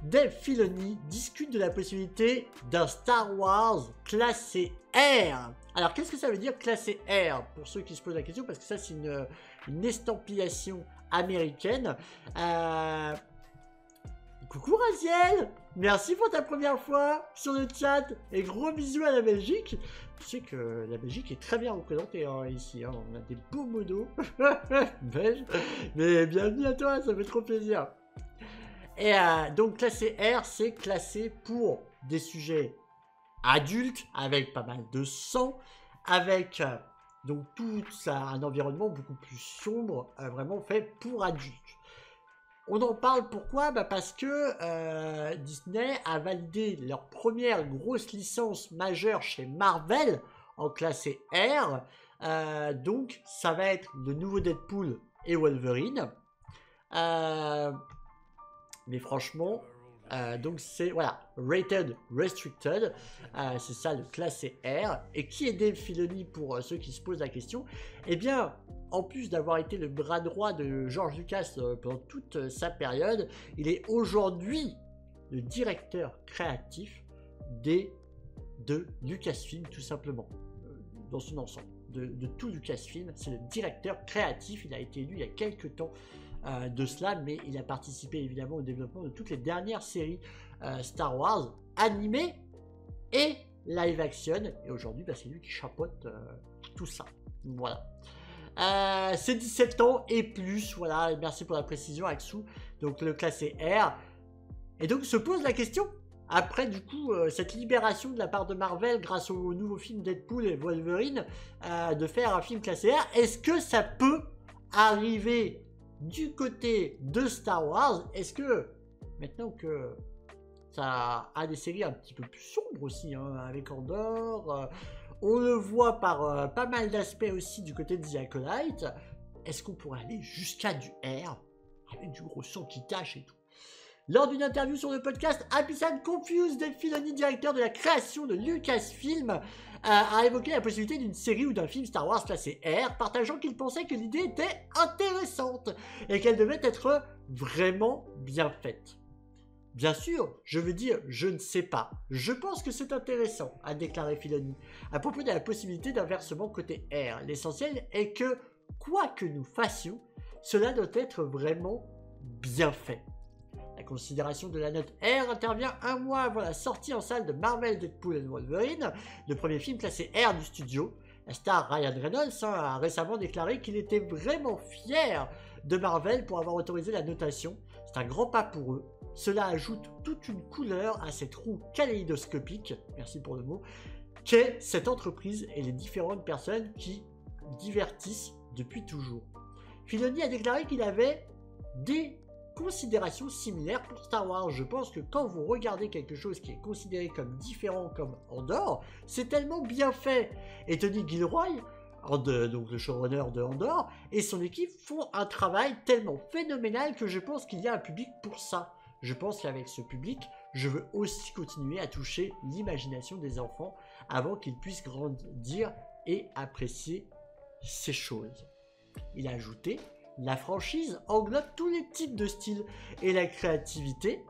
Dave Filoni discute de la possibilité d'un Star Wars classé R. Alors, qu'est-ce que ça veut dire classé R? Pour ceux qui se posent la question, parce que ça, c'est une estampillation américaine. Coucou Raziel, merci pour ta première fois sur le chat et gros bisous à la Belgique. Tu sais que la Belgique est très bien représentée ici, hein. On a des beaux modos belges, mais bienvenue à toi, ça fait trop plaisir. Et donc classé R, c'est classé pour des sujets adultes avec pas mal de sang, avec donc tout un environnement beaucoup plus sombre, vraiment fait pour adultes. On en parle pourquoi? Parce que Disney a validé leur première grosse licence majeure chez Marvel en classé R. Donc ça va être le nouveau Deadpool et Wolverine. Mais franchement, donc c'est voilà, Rated Restricted, c'est ça le classé R. Et qui est Dave Filoni pour ceux qui se posent la question? Eh bien, en plus d'avoir été le bras droit de George Lucas pendant toute sa période, il est aujourd'hui le directeur créatif de Lucasfilm, tout simplement, dans son ensemble, de tout Lucasfilm. C'est le directeur créatif, il a été élu il y a quelques temps de cela, mais il a participé évidemment au développement de toutes les dernières séries Star Wars, animées et live action, et aujourd'hui c'est lui qui chapeaute tout ça. Voilà. C'est 17 ans et plus, voilà, merci pour la précision Axou, donc le classé R. Et donc se pose la question, après du coup cette libération de la part de Marvel grâce au nouveau film Deadpool et Wolverine, de faire un film classé R, est-ce que ça peut arriver du côté de Star Wars, est-ce que, maintenant que ça a des séries un petit peu plus sombres aussi, hein, avec Andor, on le voit par pas mal d'aspects aussi du côté de The Acolyte, est-ce qu'on pourrait aller jusqu'à du R, avec du gros sang qui tâche et tout? Lors d'une interview sur le podcast Happy and Confused, Dave Filoni, directeur de la création de Lucasfilm, a évoqué la possibilité d'une série ou d'un film Star Wars classé R, partageant qu'il pensait que l'idée était intéressante et qu'elle devait être vraiment bien faite. Bien sûr, je veux dire, je ne sais pas. Je pense que c'est intéressant, a déclaré Filoni, à propos de la possibilité d'un versement côté R. L'essentiel est que, quoi que nous fassions, cela doit être vraiment bien fait. La considération de la note R intervient un mois avant la sortie en salle de Marvel Deadpool & Wolverine, le premier film classé R du studio. La star Ryan Reynolds a récemment déclaré qu'il était vraiment fier de Marvel pour avoir autorisé la notation. C'est un grand pas pour eux. Cela ajoute toute une couleur à cette roue kaléidoscopique, merci pour le mot, qu'est cette entreprise et les différentes personnes qui divertissent depuis toujours. Filoni a déclaré qu'il avait des considérations similaires pour Star Wars. Je pense que quand vous regardez quelque chose qui est considéré comme différent comme Andor, c'est tellement bien fait. Et Tony Gilroy, donc le showrunner de Andor, et son équipe font un travail tellement phénoménal que je pense qu'il y a un public pour ça. Je pense qu'avec ce public, je veux aussi continuer à toucher l'imagination des enfants avant qu'ils puissent grandir et apprécier ces choses. Il a ajouté: la franchise englobe tous les types de styles et la créativité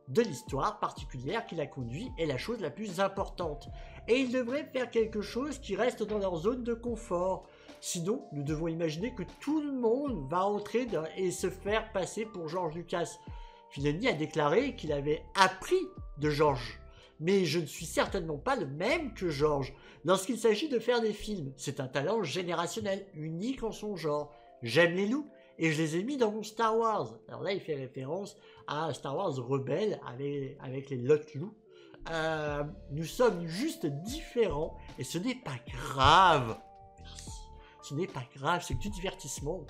de l'histoire particulière qui la conduit est la chose la plus importante. Et ils devraient faire quelque chose qui reste dans leur zone de confort. Sinon, nous devons imaginer que tout le monde va entrer et se faire passer pour George Lucas. Filoni a déclaré qu'il avait appris de George. Mais je ne suis certainement pas le même que George. Lorsqu'il s'agit de faire des films, c'est un talent générationnel, unique en son genre. J'aime les loups et je les ai mis dans mon Star Wars. Alors là, il fait référence à Star Wars Rebelle avec les Lot loups. Nous sommes juste différents et ce n'est pas grave. Merci. Ce n'est pas grave, c'est que du divertissement.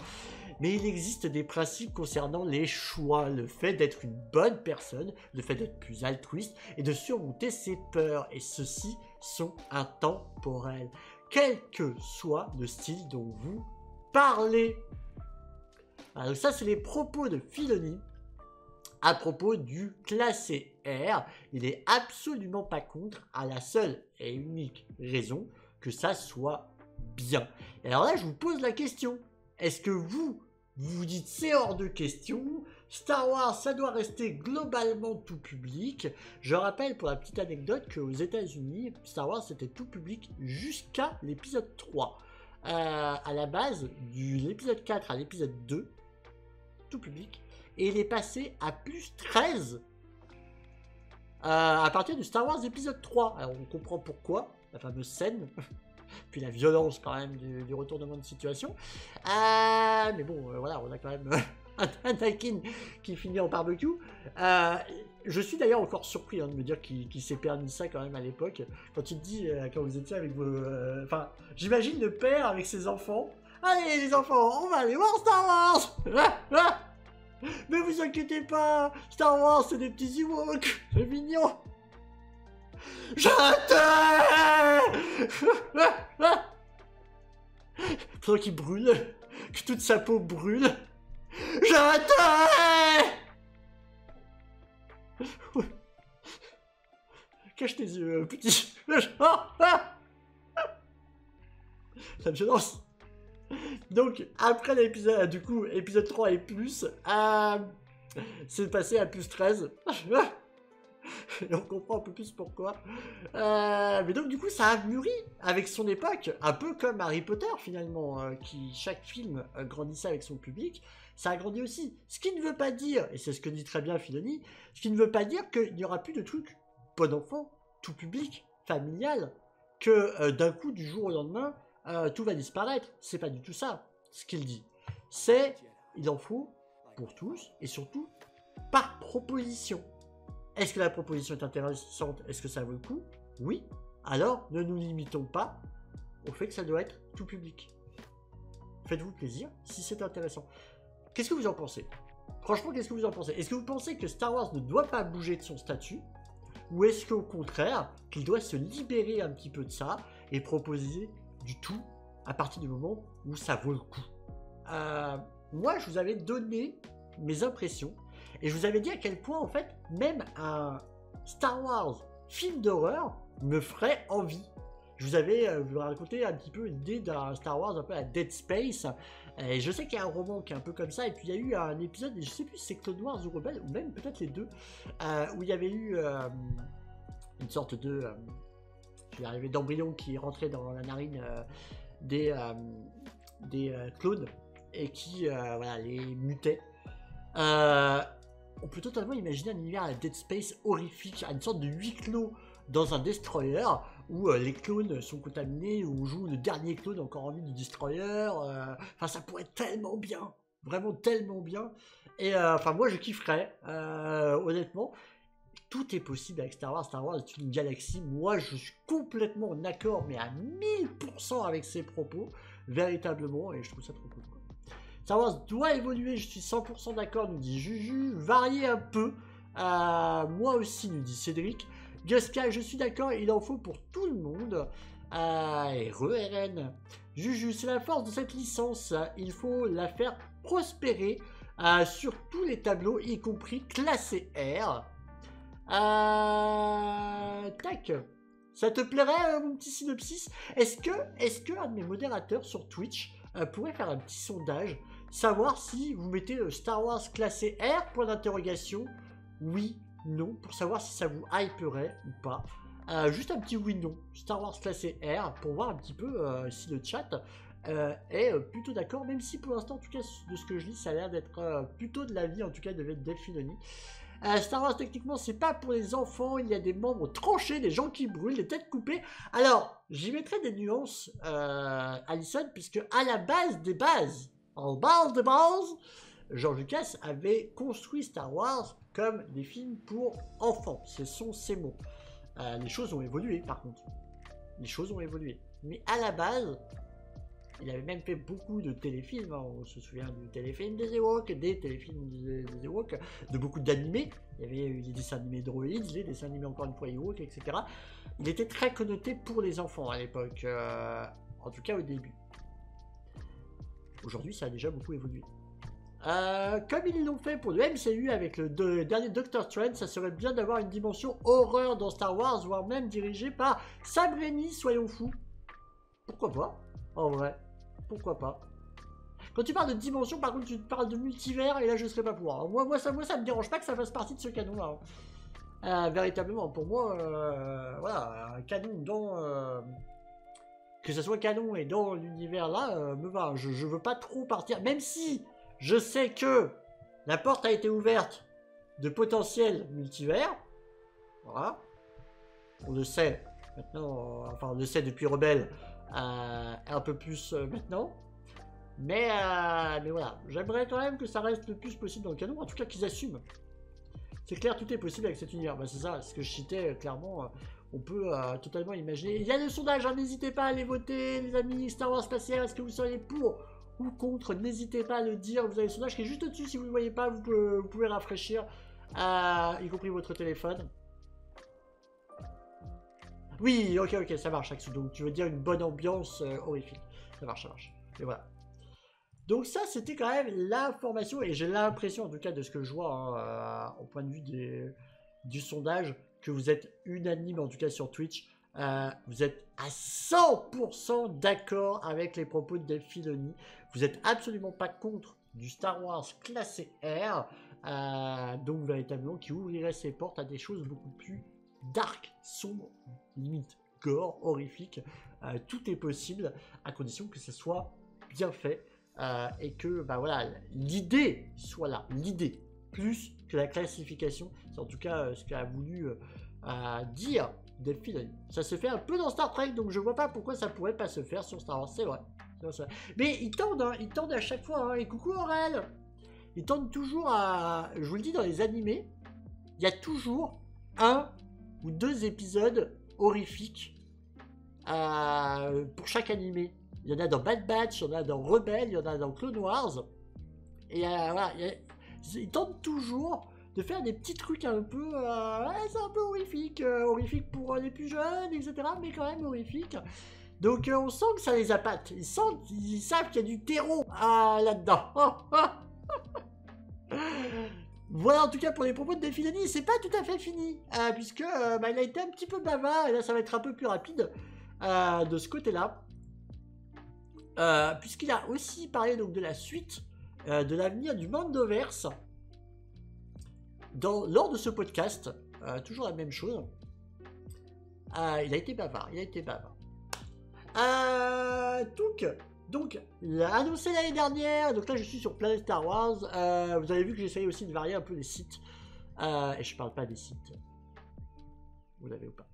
Mais il existe des principes concernant les choix, le fait d'être une bonne personne, le fait d'être plus altruiste et de surmonter ses peurs. Et ceux-ci sont intemporels, quel que soit le style dont vous parlez. Alors ça, c'est les propos de Filoni à propos du classé R. Il est absolument pas contre, à la seule et unique raison que ça soit bien. Et alors là, je vous pose la question. Est-ce que vous vous dites c'est hors de question, Star Wars ça doit rester globalement tout public? Je rappelle pour la petite anecdote qu'aux États-Unis, Star Wars c'était tout public jusqu'à l'épisode 3. À la base, de l'épisode 4 à l'épisode 2, tout public, et il est passé à plus 13 à partir du Star Wars épisode 3. Alors on comprend pourquoi, la fameuse scène. Puis la violence quand même du retournement de situation. Mais bon, voilà, on a quand même un Anakin qui finit en barbecue. Je suis d'ailleurs encore surpris de me dire qu'il s'est permis ça quand même à l'époque. Quand tu te dis, quand vous étiez avec vos... Enfin, j'imagine le père avec ses enfants. Allez les enfants, on va aller voir Star Wars. Mais vous inquiétez pas, Star Wars c'est des petits Ewoks, c'est mignon. Je t'aime. Faudrait qu'il brûle, que toute sa peau brûle. Je t'aime. Cache tes yeux, petit. La violence. Donc, après l'épisode, du coup, épisode 3 et plus, c'est passé à plus 13. Et on comprend un peu plus pourquoi. Mais donc du coup ça a mûri avec son époque, un peu comme Harry Potter finalement, qui chaque film grandissait avec son public, ça a grandi aussi. Ce qui ne veut pas dire, et c'est ce que dit très bien Filoni, ce qui ne veut pas dire qu'il n'y aura plus de trucs bon enfant, tout public, familial, que d'un coup du jour au lendemain, tout va disparaître. C'est pas du tout ça ce qu'il dit. C'est, il en faut pour tous, et surtout par proposition. Est-ce que la proposition est intéressante? Est-ce que ça vaut le coup? Oui. Alors, ne nous limitons pas au fait que ça doit être tout public. Faites-vous plaisir si c'est intéressant. Qu'est-ce que vous en pensez? Franchement, qu'est-ce que vous en pensez? Est-ce que vous pensez que Star Wars ne doit pas bouger de son statut? Ou est-ce qu'au contraire, qu'il doit se libérer un petit peu de ça et proposer du tout à partir du moment où ça vaut le coup? Moi, je vous avais donné mes impressions et je vous avais dit à quel point, en fait, même un Star Wars film d'horreur me ferait envie. Je vous avais raconté un petit peu l'idée d'un Star Wars un peu à Dead Space. Et je sais qu'il y a un roman qui est un peu comme ça. Et puis il y a eu un épisode, et je sais plus si c'est Clone Wars ou Rebelle, ou même peut-être les deux, où il y avait eu une sorte de... je vais arriver d'embryon qui rentrait dans la narine des clones et qui voilà, les mutait. On peut totalement imaginer un univers à Dead Space horrifique, une sorte de huis clos dans un destroyer où les clones sont contaminés, où on joue le dernier clone encore en vie du destroyer. Enfin, ça pourrait être tellement bien, vraiment tellement bien. Et enfin, moi, je kifferais, honnêtement. Tout est possible avec Star Wars. Star Wars est une galaxie. Moi, je suis complètement en accord, mais à 1000% avec ses propos, véritablement, et je trouve ça trop cool. Star Wars doit évoluer, je suis 100% d'accord, nous dit Juju, varier un peu. Moi aussi, nous dit Cédric. Gasca, je suis d'accord, il en faut pour tout le monde. Et RN. Juju, c'est la force de cette licence. Il faut la faire prospérer sur tous les tableaux, y compris classé R. Tac. Ça te plairait, mon petit synopsis? Est-ce que un de mes modérateurs sur Twitch pourrait faire un petit sondage, savoir si vous mettez Star Wars classé R, point d'interrogation, oui, non, pour savoir si ça vous hyperait ou pas. Juste un petit oui, non, Star Wars classé R, pour voir un petit peu si le chat est plutôt d'accord, même si pour l'instant, en tout cas, de ce que je lis, ça a l'air d'être plutôt de l'avis, en tout cas, de Dave Filoni. Star Wars, techniquement, c'est pas pour les enfants, il y a des membres tranchés, des gens qui brûlent, des têtes coupées. Alors, j'y mettrai des nuances, Alison, puisque à la base des bases, en base des bases, George Lucas avait construit Star Wars comme des films pour enfants. Ce sont ses mots. Les choses ont évolué, par contre. Les choses ont évolué. Mais à la base, il avait même fait beaucoup de téléfilms, hein. On se souvient du téléfilm des Ewoks, des téléfilms des Ewoks, de beaucoup d'animés. Il y avait eu les dessins animés Droids, les dessins animés encore une fois Ewoks, etc. Il était très connoté pour les enfants à l'époque, en tout cas au début. Aujourd'hui, ça a déjà beaucoup évolué. Comme ils l'ont fait pour le MCU avec le dernier Doctor Strange, ça serait bien d'avoir une dimension horreur dans Star Wars, voire même dirigée par Sam Raimi, soyons fous. Pourquoi pas, en vrai. Pourquoi pas? Quand tu parles de dimension, par contre, tu parles de multivers, et là, je serais pas pour. Alors, moi, ça me dérange pas que ça fasse partie de ce canon-là. Véritablement, pour moi, voilà, un canon dans... que ce soit canon et dans l'univers là, me va. Je veux pas trop partir, même si je sais que la porte a été ouverte de potentiels multivers. Voilà. On le sait maintenant, enfin, on le sait depuis Rebelle. Un peu plus maintenant, mais voilà, j'aimerais quand même que ça reste le plus possible dans le canon, en tout cas qu'ils assument. C'est clair, tout est possible avec cet univers. Bah, c'est ça, ce que je citais clairement, on peut totalement imaginer. Il y a le sondage, hein, n'hésitez pas à aller voter, les amis. Star Wars spatial, est-ce que vous seriez pour ou contre? N'hésitez pas à le dire. Vous avez le sondage qui est juste au-dessus, si vous ne le voyez pas, vous pouvez rafraîchir, y compris votre téléphone. Oui, ok, ça marche, Axel. Donc, tu veux dire une bonne ambiance horrifique. Ça marche. Et voilà. Donc ça, c'était quand même l'information, et j'ai l'impression, en tout cas, de ce que je vois, hein, au point de vue du sondage, que vous êtes unanime, en tout cas sur Twitch. Vous êtes à 100% d'accord avec les propos de Dave Filoni. Vous êtes absolument pas contre du Star Wars classé R. Donc, véritablement, qui ouvrirait ses portes à des choses beaucoup plus dark, sombre, limite gore, horrifique. Tout est possible à condition que ce soit bien fait et que bah voilà, l'idée soit là, l'idée plus que la classification. C'est en tout cas ce qu'a voulu dire Dave Filoni. Ça se fait un peu dans Star Trek, donc je vois pas pourquoi ça pourrait pas se faire sur Star Wars. C'est vrai. Mais ils tendent à chaque fois, hein. Et coucou Aurel, ils tendent toujours à, je vous le dis, dans les animés, il y a toujours un ou deux épisodes horrifiques pour chaque animé. Il y en a dans Bad Batch, il y en a dans Rebelle, il y en a dans Clone Wars. Et voilà, ils tentent toujours de faire des petits trucs un peu, ouais, c'est un peu horrifique, horrifique pour les plus jeunes, etc., mais quand même horrifique. Donc on sent que ça les appâte, ils savent qu'il y a du terreau là-dedans. Voilà en tout cas pour les propos de Dave Filoni, c'est pas tout à fait fini, puisque il a été un petit peu bavard, et là ça va être un peu plus rapide de ce côté-là, puisqu'il a aussi parlé donc de la suite, de l'avenir du Mandoverse, lors de ce podcast, toujours la même chose. Il a été bavard, donc annoncé l'année dernière, donc là je suis sur Planet Star Wars, vous avez vu que j'essayais aussi de varier un peu les sites, et je parle pas des sites, vous l'avez ou pas,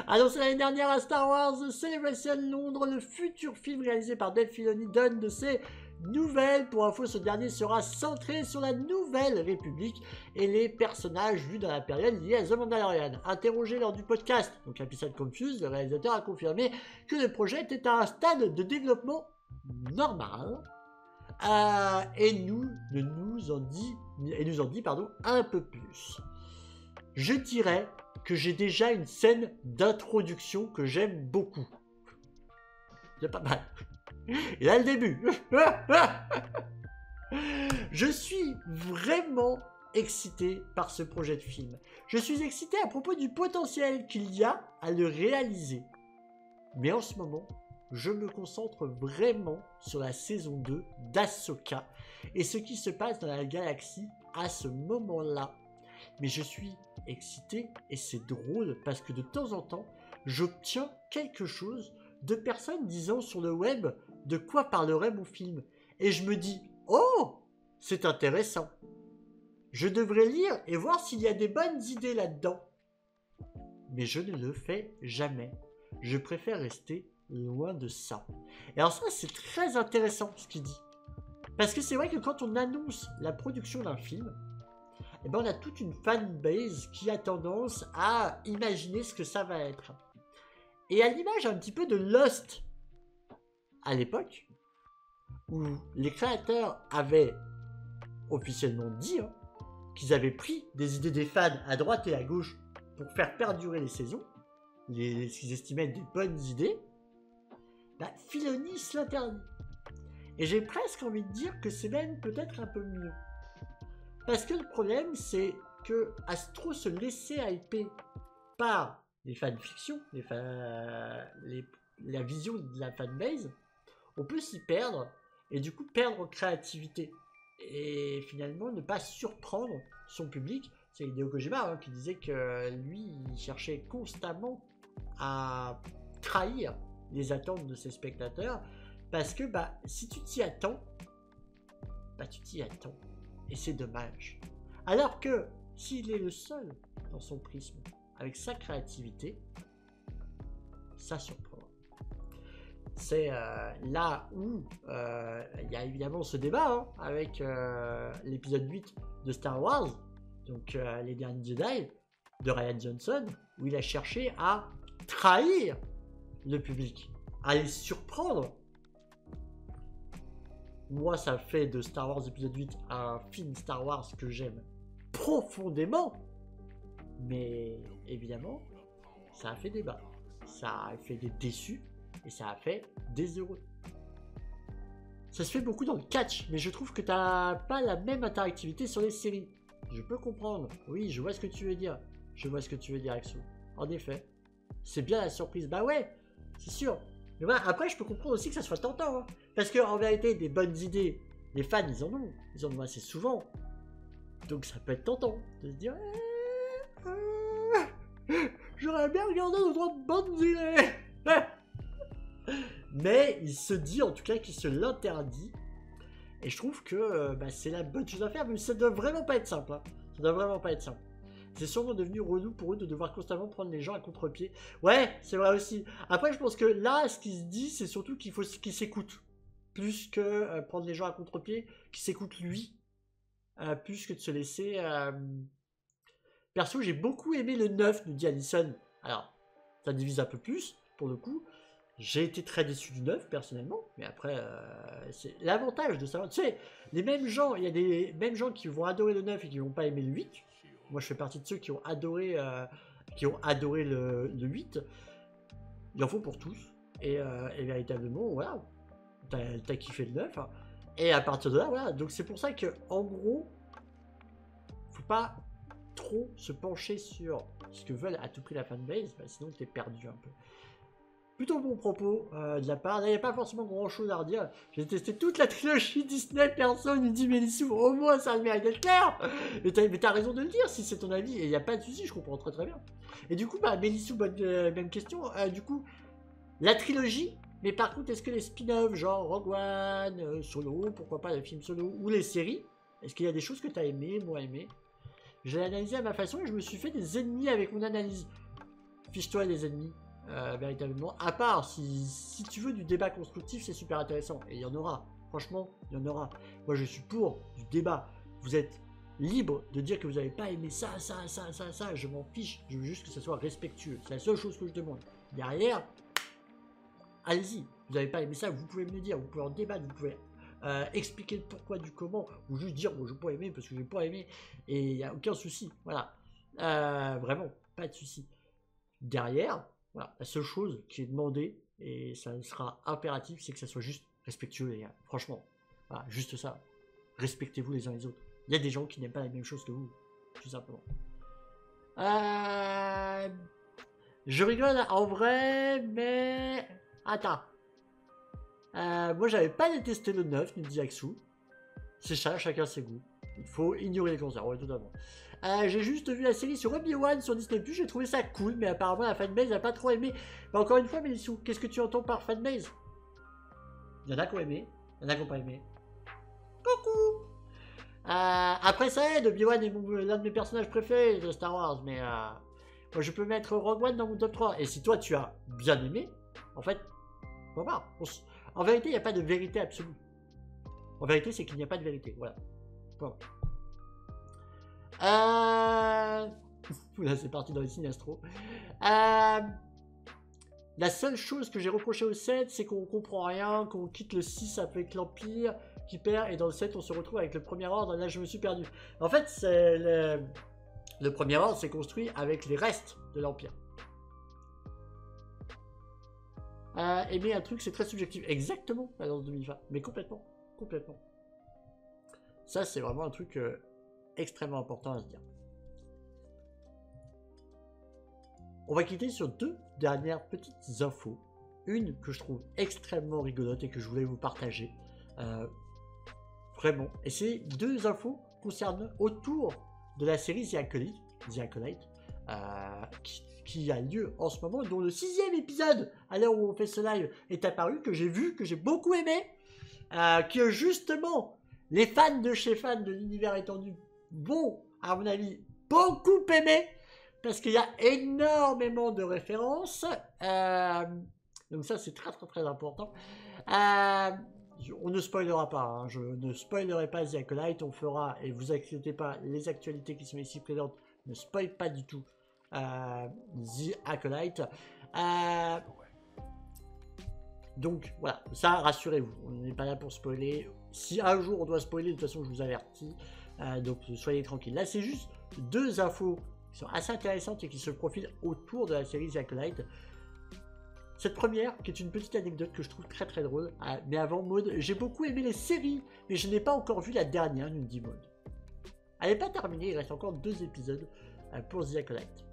annoncé l'année dernière à Star Wars Celebration Londres, le futur film réalisé par Dave Filoni donne de ses nouvelles. Pour info, ce dernier sera centré sur la Nouvelle République et les personnages vus dans la période liée à The Mandalorian. Interrogé lors du podcast, donc épisode Confused, le réalisateur a confirmé que le projet était à un stade de développement normal, et nous en dit un peu plus. Je dirais que j'ai déjà une scène d'introduction que j'aime beaucoup. C'est pas mal. Et là, le début. Je suis vraiment excité par ce projet de film. Je suis excité à propos du potentiel qu'il y a à le réaliser. Mais en ce moment, je me concentre vraiment sur la saison 2 d'Ahsoka et ce qui se passe dans la galaxie à ce moment-là. Mais je suis excité et c'est drôle parce que de temps en temps, j'obtiens quelque chose de personnes disant sur le web de quoi parlerait mon film. Et je me dis, oh, c'est intéressant. Je devrais lire et voir s'il y a des bonnes idées là-dedans. Mais je ne le fais jamais. Je préfère rester loin de ça. Et alors ça, c'est très intéressant ce qu'il dit. Parce que c'est vrai que quand on annonce la production d'un film, eh ben on a toute une fanbase qui a tendance à imaginer ce que ça va être. Et à l'image un petit peu de Lost à l'époque, où les créateurs avaient officiellement dit qu'ils avaient pris des idées des fans à droite et à gauche pour faire perdurer les saisons, ce qu'ils estimaient être des bonnes idées, Filoni se l'interdit. Et j'ai presque envie de dire que c'est même peut-être un peu mieux. Parce que le problème, c'est que à trop se laisser hyper par les fanfictions, la vision de la fanbase, on peut s'y perdre et du coup perdre en créativité. Et finalement ne pas surprendre son public. C'est Hideo Kojima qui disait que lui, il cherchait constamment à trahir les attentes de ses spectateurs. Parce que si tu t'y attends, tu t'y attends. Et c'est dommage. Alors que s'il est le seul dans son prisme, avec sa créativité, ça surprend. C'est là où il y a évidemment ce débat avec l'épisode 8 de Star Wars, donc Les Derniers Jedi, de Rian Johnson, où il a cherché à trahir le public, à les surprendre. Moi, ça fait de Star Wars épisode 8 un film Star Wars que j'aime profondément. Mais évidemment, ça a fait débat. Ça a fait des déçus et ça a fait des heureux. Ça se fait beaucoup dans le catch, mais je trouve que t'as pas la même interactivité sur les séries. Je peux comprendre. Oui, je vois ce que tu veux dire. Je vois ce que tu veux dire, Axo. En effet, c'est bien la surprise. Bah ouais, c'est sûr. Mais voilà, après, je peux comprendre aussi que ça soit tentant. Parce qu'en vérité, des bonnes idées, les fans, ils en ont assez souvent. Donc ça peut être tentant de se dire j'aurais bien regardé d'autres bonnes idées. Mais il se dit en tout cas qu'il se l'interdit. Et je trouve que c'est la bonne chose à faire. Mais ça doit vraiment pas être simple. Ça doit vraiment pas être simple. C'est sûrement devenu relou pour eux de devoir constamment prendre les gens à contre-pied. Ouais, c'est vrai aussi. Après, je pense que là, ce qui se dit, c'est surtout qu'il faut qu'ils s'écoutent. Plus que prendre les gens à contre-pied, qu'ils s'écoutent lui. Plus que de se laisser... Perso, j'ai beaucoup aimé le 9, nous dit Alison. Alors, ça divise un peu plus, pour le coup. J'ai été très déçu du 9 personnellement, mais après, c'est l'avantage de savoir. Tu sais, les mêmes gens, il y a des mêmes gens qui vont adorer le 9 et qui vont pas aimer le 8. Moi, je fais partie de ceux qui ont adoré, le 8. Il en faut pour tous. Et véritablement, voilà, t'as kiffé le 9. Hein. Et à partir de là, voilà. Donc c'est pour ça que, en gros, faut pas trop se pencher sur ce que veulent à tout prix la fanbase, bah, sinon t'es perdu un peu. Plutôt bon propos de la part. Il n'y a pas forcément grand chose à redire. J'ai testé toute la trilogie Disney, personne ne dit Mélissou, au moins ça a le mérite d'être clair. Mais t'as raison de le dire si c'est ton avis, et il n'y a pas de souci, je comprends très bien. Et du coup, bah, Mélissou, même question. Du coup, la trilogie, mais par contre, est-ce que les spin-offs, genre Rogue One, Solo, pourquoi pas le film Solo, ou les séries, est-ce qu'il y a des choses que tu as aimé, moi aimé? J'ai analysé à ma façon et je me suis fait des ennemis avec mon analyse. Fiche-toi les ennemis. Véritablement, à part si tu veux du débat constructif, c'est super intéressant et il y en aura, franchement il y en aura. Moi je suis pour du débat, vous êtes libre de dire que vous n'avez pas aimé ça, je m'en fiche, je veux juste que ça soit respectueux, c'est la seule chose que je demande. Derrière, allez-y, vous n'avez pas aimé ça, vous pouvez me le dire, vous pouvez en débattre, vous pouvez expliquer le pourquoi du comment, ou juste dire bon, je n'ai pas aimé parce que je n'ai pas aimé, et il n'y a aucun souci, voilà, vraiment, pas de souci. Derrière, voilà, la seule chose qui est demandée, et ça sera impératif, c'est que ça soit juste respectueux, les gars. Franchement, voilà, juste ça. Respectez-vous les uns les autres. Il y a des gens qui n'aiment pas la même chose que vous, tout simplement. Je rigole en vrai, mais... Attends. Moi, j'avais pas détesté le 9, nous dit Axou. C'est ça, chacun ses goûts. Il faut ignorer les concerts, ouais, totalement. J'ai juste vu la série sur Obi-Wan sur Disney+, j'ai trouvé ça cool, mais apparemment la fanbase n'a pas trop aimé. Mais encore une fois, Mélissou, qu'est-ce que tu entends par fanbase? Il y en a qui ont aimé, il y en a qui n'ont pas aimé. Coucou. Après ça aide, Obi-Wan est l'un de mes personnages préférés de Star Wars, mais moi je peux mettre Rogue One dans mon top 3. Et si toi tu as bien aimé, en fait, voilà. En vérité, il n'y a pas de vérité absolue. En vérité, c'est qu'il n'y a pas de vérité, voilà. Bon. Là, c'est parti dans les Sinastro. La seule chose que j'ai reproché au 7, c'est qu'on comprend rien, qu'on quitte le 6 avec l'Empire qui perd, et dans le 7, on se retrouve avec le Premier Ordre. Là, je me suis perdu. En fait, le Premier Ordre s'est construit avec les restes de l'Empire. Aimer un truc, c'est très subjectif. Exactement, dans 2020. Mais complètement. Complètement. Ça, c'est vraiment un truc... extrêmement important à se dire. On va quitter sur deux dernières petites infos. Une que je trouve extrêmement rigolote et que je voulais vous partager. Vraiment. Et ces deux infos concernent autour de la série The Acolyte, qui a lieu en ce moment, dont le 6e épisode, à l'heure où on fait ce live, est apparu, que j'ai vu, que j'ai beaucoup aimé, que justement, les fans de chez fans de l'univers étendu vont, à mon avis, beaucoup aimer, parce qu'il y a énormément de références, donc ça c'est très très très important. On ne spoilera pas, hein, je ne spoilerai pas The Acolyte, on fera, et vous inquiétez pas, les actualités qui sont ici présentes ne spoilent pas du tout The Acolyte. Donc voilà, ça rassurez-vous, on n'est pas là pour spoiler. Si un jour on doit spoiler, de toute façon je vous avertis. Donc soyez tranquilles. Là c'est juste deux infos qui sont assez intéressantes et qui se profilent autour de la série The Acolyte. Cette première, qui est une petite anecdote que je trouve très très drôle. Mais avant, Maud, j'ai beaucoup aimé les séries, mais je n'ai pas encore vu la dernière, nous dit Maud. Elle n'est pas terminée, il reste encore 2 épisodes pour The Acolyte.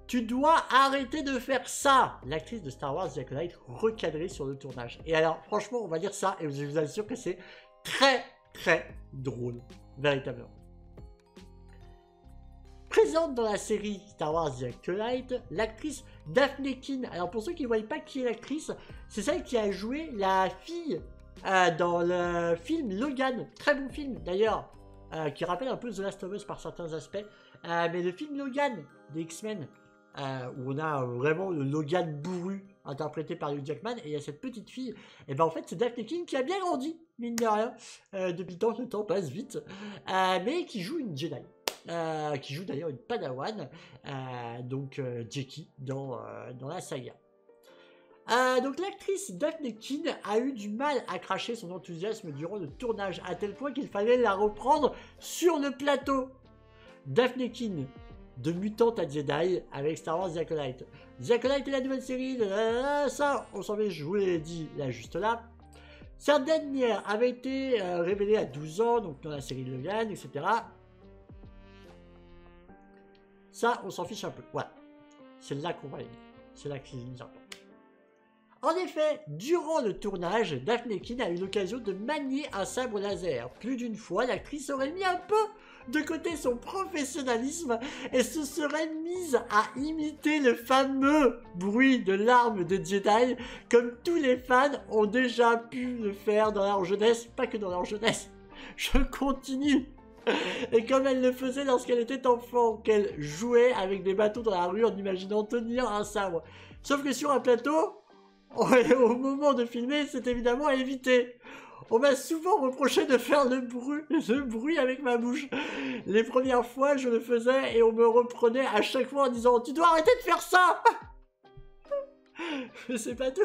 Tu dois arrêter de faire ça. L'actrice de Star Wars The Acolyte recadrée sur le tournage. Et alors franchement, on va dire ça, et je vous assure que c'est très très drôle, véritablement. Présente dans la série Star Wars The Acolyte, l'actrice Daphne Keane. Alors pour ceux qui ne voient pas qui est l'actrice, c'est celle qui a joué la fille dans le film Logan. Très bon film d'ailleurs, qui rappelle un peu The Last of Us par certains aspects. Mais le film Logan des X-Men, où on a vraiment le Logan bourru interprété par Hugh Jackman, et il y a cette petite fille, et ben en fait c'est Daphne Keane qui a bien grandi, mine de rien, depuis tant que le temps passe vite, mais qui joue une Jedi. Qui joue d'ailleurs une Padawan, donc Jackie dans la saga. Donc l'actrice Daphne Keane a eu du mal à cracher son enthousiasme durant le tournage, à tel point qu'il fallait la reprendre sur le plateau. Daphne Keane, de mutante à Jedi avec Star Wars The Acolyte. The Acolyte est la nouvelle série, ça on s'en fait, je vous l'ai dit là juste là. Sa dernière avait été révélée à 12 ans, donc dans la série Logan, etc. Ça, on s'en fiche un peu. Voilà. C'est là qu'on va aller. C'est là que c'est important. En effet, durant le tournage, Daphne Keane a eu l'occasion de manier un sabre laser. Plus d'une fois, l'actrice aurait mis un peu de côté son professionnalisme et se serait mise à imiter le fameux bruit de l'arme de Jedi, comme tous les fans ont déjà pu le faire dans leur jeunesse, pas que dans leur jeunesse. Je continue. Et comme elle le faisait lorsqu'elle était enfant, qu'elle jouait avec des bateaux dans la rue en imaginant tenir un sabre. Sauf que sur un plateau, au moment de filmer, c'est évidemment à éviter. On m'a souvent reproché de faire le bruit avec ma bouche. Les premières fois, je le faisais et on me reprenait à chaque fois en disant « Tu dois arrêter de faire ça !» Mais c'est pas tout.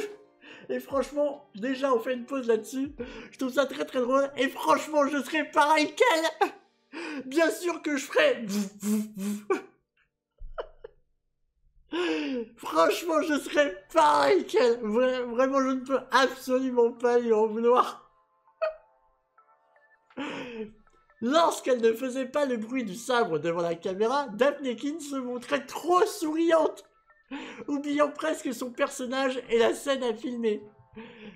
Et franchement, déjà on fait une pause là-dessus. Je trouve ça très très drôle. Et franchement, je serais pareil qu'elle. Bien sûr que je ferais... Franchement, je serais pareil qu'elle. Vraiment, je ne peux absolument pas lui en vouloir. Lorsqu'elle ne faisait pas le bruit du sabre devant la caméra, Daphne Keane se montrait trop souriante, oubliant presque son personnage et la scène à filmer.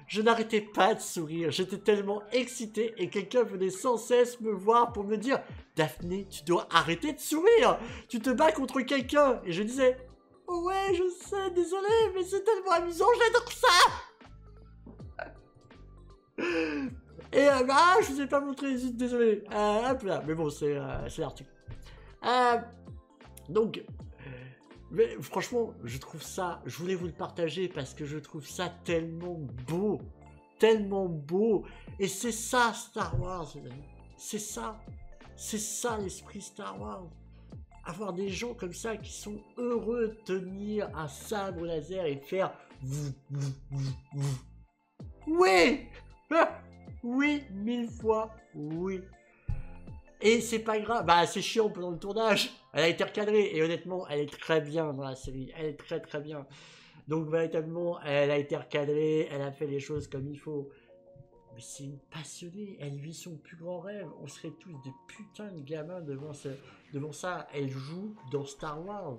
Je n'arrêtais pas de sourire, j'étais tellement excité et quelqu'un venait sans cesse me voir pour me dire « Daphne, tu dois arrêter de sourire, tu te bats contre quelqu'un » et je disais « Ouais, je sais, désolé, mais c'est tellement amusant, j'adore ça !» Et je vous ai pas montré, désolé. Hop là, mais bon, c'est l'article. Donc, mais franchement, je trouve ça, je voulais vous le partager parce que je trouve ça tellement beau. Tellement beau. Et c'est ça Star Wars, les amis. C'est ça. C'est ça l'esprit Star Wars. Avoir des gens comme ça qui sont heureux de tenir un sabre laser et faire... Oui. Oui, 1000 fois, oui. Et c'est pas grave, bah c'est chiant pendant le tournage. Elle a été recadrée et honnêtement, elle est très bien dans la série. Elle est très très bien. Donc véritablement, elle a été recadrée, elle a fait les choses comme il faut. Mais c'est une passionnée, elle vit son plus grand rêve. On serait tous des putains de gamins devant ça. Elle joue dans Star Wars.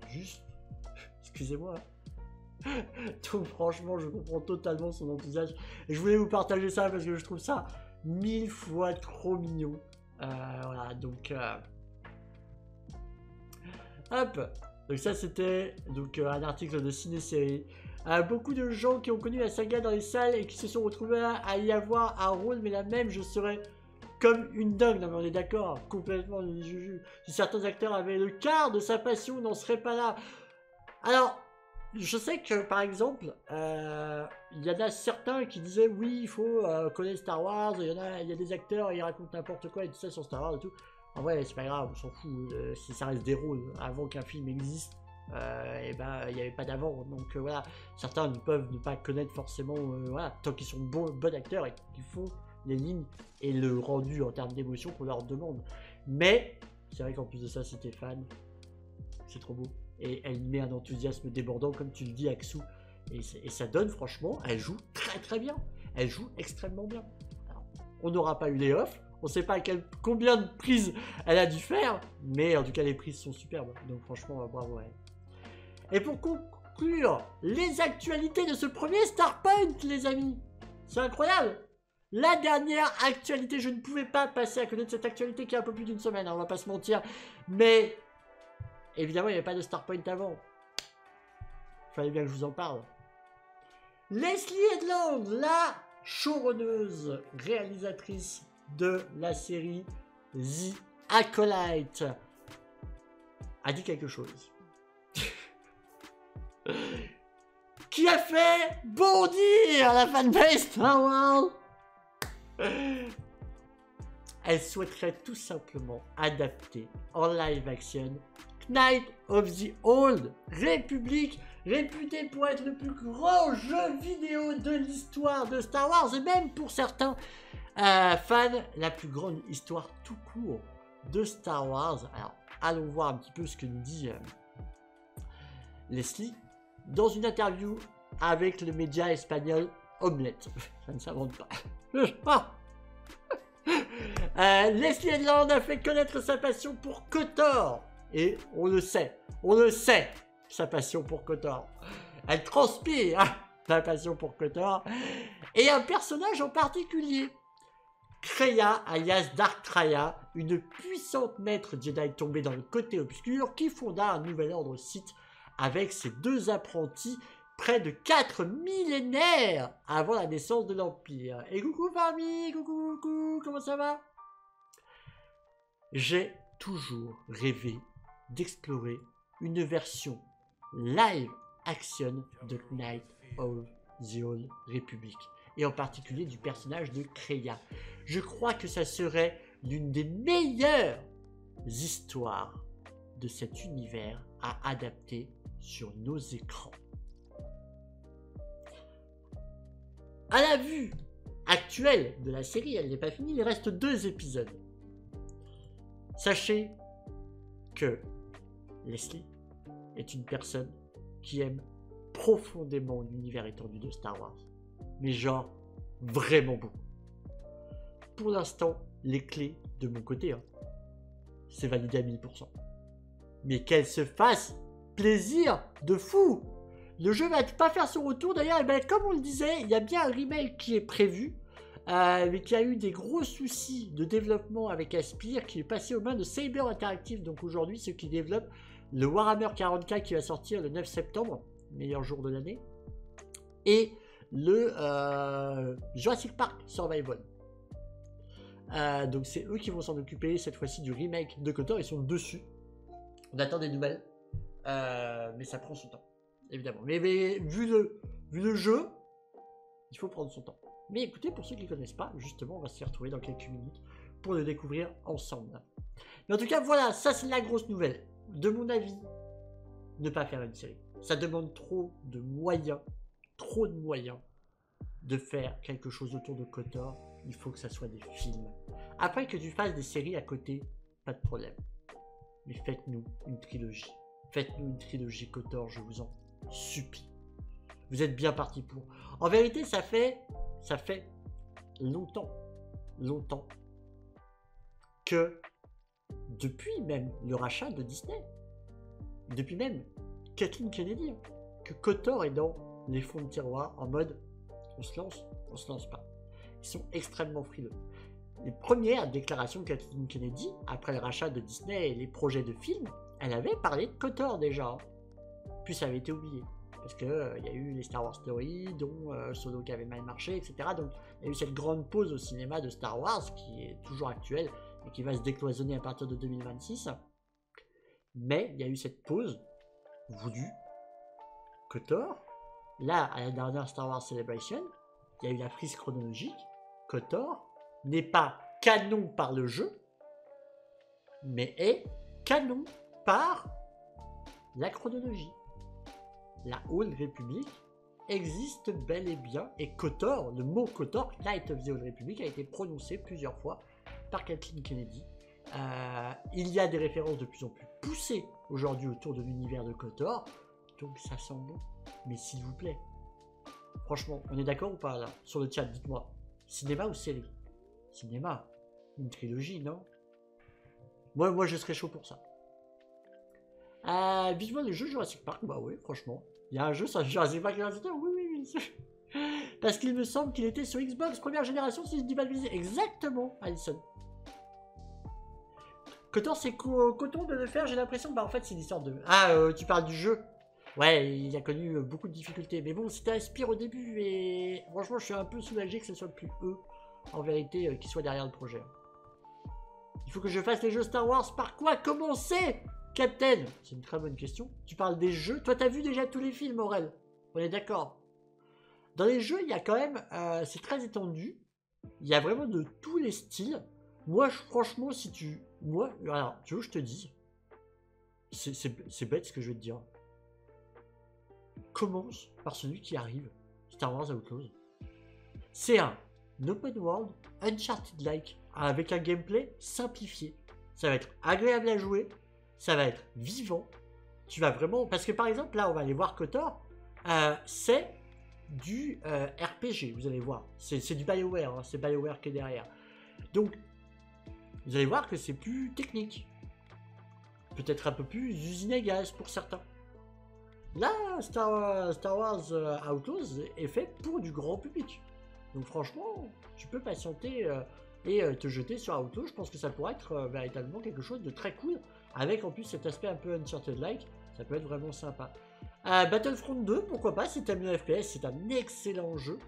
Juste, excusez-moi. Donc franchement, je comprends totalement son enthousiasme. Et je voulais vous partager ça parce que je trouve ça 1000 fois trop mignon. Voilà, donc... Hop. Donc ça, c'était donc un article de ciné-série. Beaucoup de gens qui ont connu la saga dans les salles et qui se sont retrouvés à y avoir un rôle, mais la même, je serais comme une dingue. Non mais on est d'accord, complètement juju. Si certains acteurs avaient le quart de sa passion, on n'en serait pas là. Alors... Je sais que, par exemple, il y en a certains qui disaient oui, il faut connaître Star Wars, il y a des acteurs, ils racontent n'importe quoi et tout ça sur Star Wars et tout. En vrai, c'est pas grave, on s'en fout, si ça reste des rôles avant qu'un film existe, et ben il n'y avait pas d'avant. Donc voilà, certains ne peuvent ne pas connaître forcément, voilà, tant qu'ils sont bons acteurs et qu'ils font les lignes et le rendu en termes d'émotion qu'on leur demande. Mais c'est vrai qu'en plus de ça, si t'es fan, c'est trop beau. Et elle met un enthousiasme débordant, comme tu le dis, Aksu. Et ça donne, franchement, elle joue très très bien. Elle joue extrêmement bien. Alors, on n'aura pas eu les offs. On ne sait pas combien de prises elle a dû faire. Mais en tout cas, les prises sont superbes. Donc franchement, bravo à elle. Et pour conclure, les actualités de ce premier Starpoint, les amis. C'est incroyable. La dernière actualité, je ne pouvais pas passer à côté de cette actualité qui a un peu plus d'une semaine, hein, on va pas se mentir. Mais... évidemment, il n'y avait pas de Starpoint avant. Il fallait bien que je vous en parle. Leslie Headland, la showrunneuse, réalisatrice de la série The Acolyte, a dit quelque chose. Qui a fait bondir la fanbase Star Wars. Elle souhaiterait tout simplement adapter en live action Knights of the Old Republic. réputé pour être le plus grand jeu vidéo de l'histoire de Star Wars, et même pour certains fans, la plus grande histoire tout court de Star Wars. Alors, allons voir un petit peu ce que nous dit Leslie dans une interview avec le média espagnol Omelette. Ça ne s'invente pas. Leslie Headland a fait connaître sa passion pour KOTOR. Et on le sait, sa passion pour KOTOR. Elle transpire sa passion pour KOTOR. Et un personnage en particulier, Kreia, alias Dark Kreia, une puissante maître Jedi tombée dans le côté obscur qui fonda un nouvel ordre Sith avec ses 2 apprentis près de 4 millénaires avant la naissance de l'Empire. Et coucou famille, coucou, comment ça va? J'ai toujours rêvé d'explorer une version live action de Knights of the Old Republic, et en particulier du personnage de Kreia. Je crois que ça serait l'une des meilleures histoires de cet univers à adapter sur nos écrans. À la vue actuelle de la série, elle n'est pas finie, il reste 2 épisodes. Sachez que Leslie est une personne qui aime profondément l'univers étendu de Star Wars. Mais genre, vraiment beaucoup. Pour l'instant, les clés de mon côté, c'est validé à 1000%. Mais qu'elle se fasse plaisir de fou! Le jeu va pas faire son retour, d'ailleurs, comme on le disait, il y a bien un remake qui est prévu, mais qui a eu des gros soucis de développement avec Aspyr, qui est passé aux mains de Saber Interactive, donc aujourd'hui ceux qui développent le Warhammer 40K qui va sortir le 9 septembre, meilleur jour de l'année, et le Jurassic Park Survival. Donc c'est eux qui vont s'en occuper cette fois-ci du remake de KOTOR, ils sont dessus. On attend des nouvelles, mais ça prend son temps, évidemment. Mais vu le jeu, il faut prendre son temps. Mais écoutez, pour ceux qui ne connaissent pas, justement, on va se retrouver dans quelques minutes pour le découvrir ensemble. Mais en tout cas, voilà, ça c'est la grosse nouvelle. De mon avis, ne pas faire une série. Ça demande trop de moyens de faire quelque chose autour de KOTOR. Il faut que ça soit des films. Après que tu fasses des séries à côté, pas de problème. Mais faites-nous une trilogie. Faites-nous une trilogie KOTOR, je vous en supplie. Vous êtes bien parti pour. En vérité, ça fait longtemps que depuis même le rachat de Disney, depuis même Kathleen Kennedy, que KOTOR est dans les fonds de tiroir en mode on se lance pas. Ils sont extrêmement frileux. Les premières déclarations de Kathleen Kennedy après le rachat de Disney et les projets de films, elle avait parlé de KOTOR déjà, puis ça avait été oublié. Parce qu'il y a eu les Star Wars Story, dont Solo qui avait mal marché, etc. Donc il y a eu cette grande pause au cinéma de Star Wars, qui est toujours actuelle, et qui va se décloisonner à partir de 2026. Mais il y a eu cette pause voulue. KOTOR, là, à la dernière Star Wars Celebration, il y a eu la frise chronologique. KOTOR n'est pas canon par le jeu, mais est canon par la chronologie. La Old Republic existe bel et bien, et KOTOR, le mot KOTOR, Knights of the Old Republic, a été prononcé plusieurs fois par Kathleen Kennedy. Il y a des références de plus en plus poussées aujourd'hui autour de l'univers de KOTOR, donc ça sent bon. Mais s'il vous plaît, franchement, on est d'accord ou pas là? Sur le chat, dites-moi, cinéma ou série? Cinéma, une trilogie, non? Moi je serais chaud pour ça. Vivement le jeu Jurassic Park, bah oui, franchement. Il y a un jeu sur Jurassic Park, oui. Parce qu'il me semble qu'il était sur Xbox première génération, si je dis pas de bêtises. Exactement, Alison. KOTOR, c'est coton de le faire, j'ai l'impression. Bah en fait, c'est l'histoire de. Tu parles du jeu. Ouais, il a connu beaucoup de difficultés. Mais bon, c'était Aspyr au début, et franchement, je suis un peu soulagé que ce soit plus eux, en vérité, qui soient derrière le projet. Il faut que je fasse les jeux Star Wars. Par quoi commencer, Captain? C'est une très bonne question. Tu parles des jeux. Toi, t'as vu déjà tous les films, Aurel? On est d'accord. Dans les jeux, il y a quand même... c'est très étendu. Il y a vraiment de tous les styles. Moi, franchement, si tu... Moi, alors, tu veux que je te dise? C'est bête ce que je vais te dire. commence par celui qui arrive, Star Wars Outlaws. C'est un open world Uncharted-like, avec un gameplay simplifié. Ça va être agréable à jouer, ça va être vivant. Tu vas vraiment... Parce que par exemple, là, on va aller voir KOTOR, c'est du RPG, vous allez voir. C'est du BioWare, hein, c'est BioWare qui est derrière. Donc, vous allez voir que c'est plus technique. Peut-être un peu plus usine à gaz pour certains. Là, Star Wars Outlaws est fait pour du grand public. Donc franchement, tu peux patienter et te jeter sur Outlaws. Je pense que ça pourrait être véritablement quelque chose de très cool. Avec en plus cet aspect un peu Uncharted-like, ça peut être vraiment sympa. Battlefront 2, pourquoi pas, si t'aimes le FPS, c'est un excellent jeu.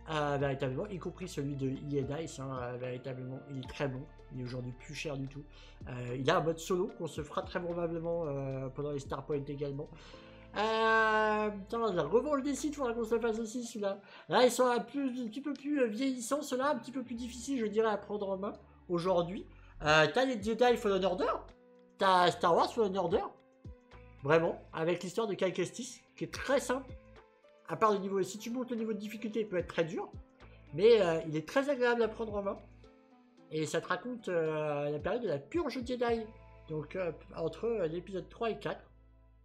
Véritablement, y compris celui de EA Dice, hein, véritablement, il est très bon. Il est aujourd'hui plus cher du tout. Il a un mode solo qu'on se fera très probablement pendant les Starpoint également. Putain, la revanche des sites, il faudra qu'on se le fasse aussi celui-là. Là, ils sont un petit peu plus vieillissants, ceux-là, un petit peu plus difficiles, je dirais, à prendre en main aujourd'hui. T'as les Jedi Fallen Order, t'as Star Wars Fallen Order, vraiment, avec l'histoire de Cal Kestis, qui est très simple. À part le niveau, si tu montes le niveau de difficulté, il peut être très dur, mais il est très agréable à prendre en main. Et ça te raconte la période de la purge Jedi, donc entre l'épisode 3 et 4.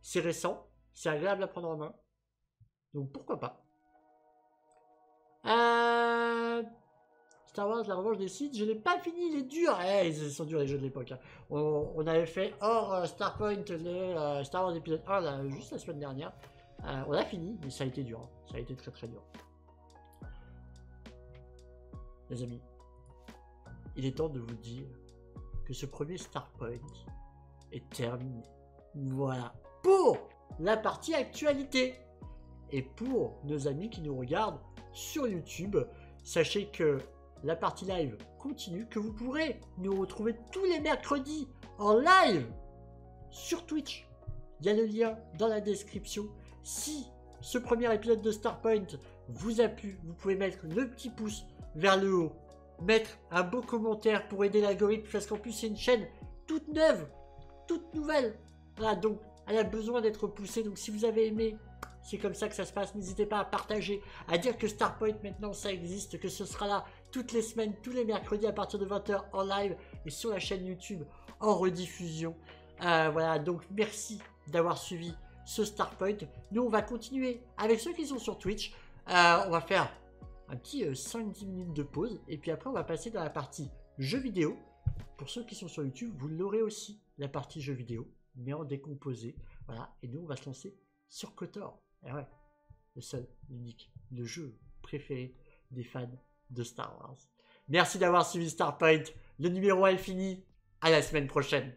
C'est récent. C'est agréable à prendre en main. Donc pourquoi pas. Star Wars, la revanche des Sith, je n'ai pas fini, il est dur. Ils sont durs les jeux de l'époque. Hein. On avait fait hors Starpoint le Star Wars épisode 1 là, juste la semaine dernière. On a fini, mais ça a été dur. Hein. Ça a été très très dur. Les amis, il est temps de vous dire que ce premier Starpoint est terminé. Voilà. Pour la partie actualité. Et pour nos amis qui nous regardent sur YouTube, sachez que la partie live continue, que vous pourrez nous retrouver tous les mercredis en live sur Twitch. Il y a le lien dans la description. Si ce premier épisode de Starpoint vous a plu, vous pouvez mettre le petit pouce vers le haut, mettre un beau commentaire pour aider l'algorithme, parce qu'en plus c'est une chaîne toute neuve, toute nouvelle. Voilà, donc elle a besoin d'être poussée, donc si vous avez aimé, c'est comme ça que ça se passe. N'hésitez pas à partager, à dire que Starpoint maintenant ça existe, que ce sera là toutes les semaines, tous les mercredis à partir de 20h en live et sur la chaîne YouTube en rediffusion. Voilà, donc merci d'avoir suivi ce Starpoint. Nous on va continuer avec ceux qui sont sur Twitch. On va faire un petit 5-10 minutes de pause et puis après on va passer dans la partie jeux vidéo. Pour ceux qui sont sur YouTube, vous l'aurez aussi, la partie jeux vidéo, mais en décomposé. Voilà, et nous on va se lancer sur KOTOR. Et ouais, le seul, l'unique, le jeu préféré des fans de Star Wars. Merci d'avoir suivi Starpoint. Le numéro 1 est fini. À la semaine prochaine.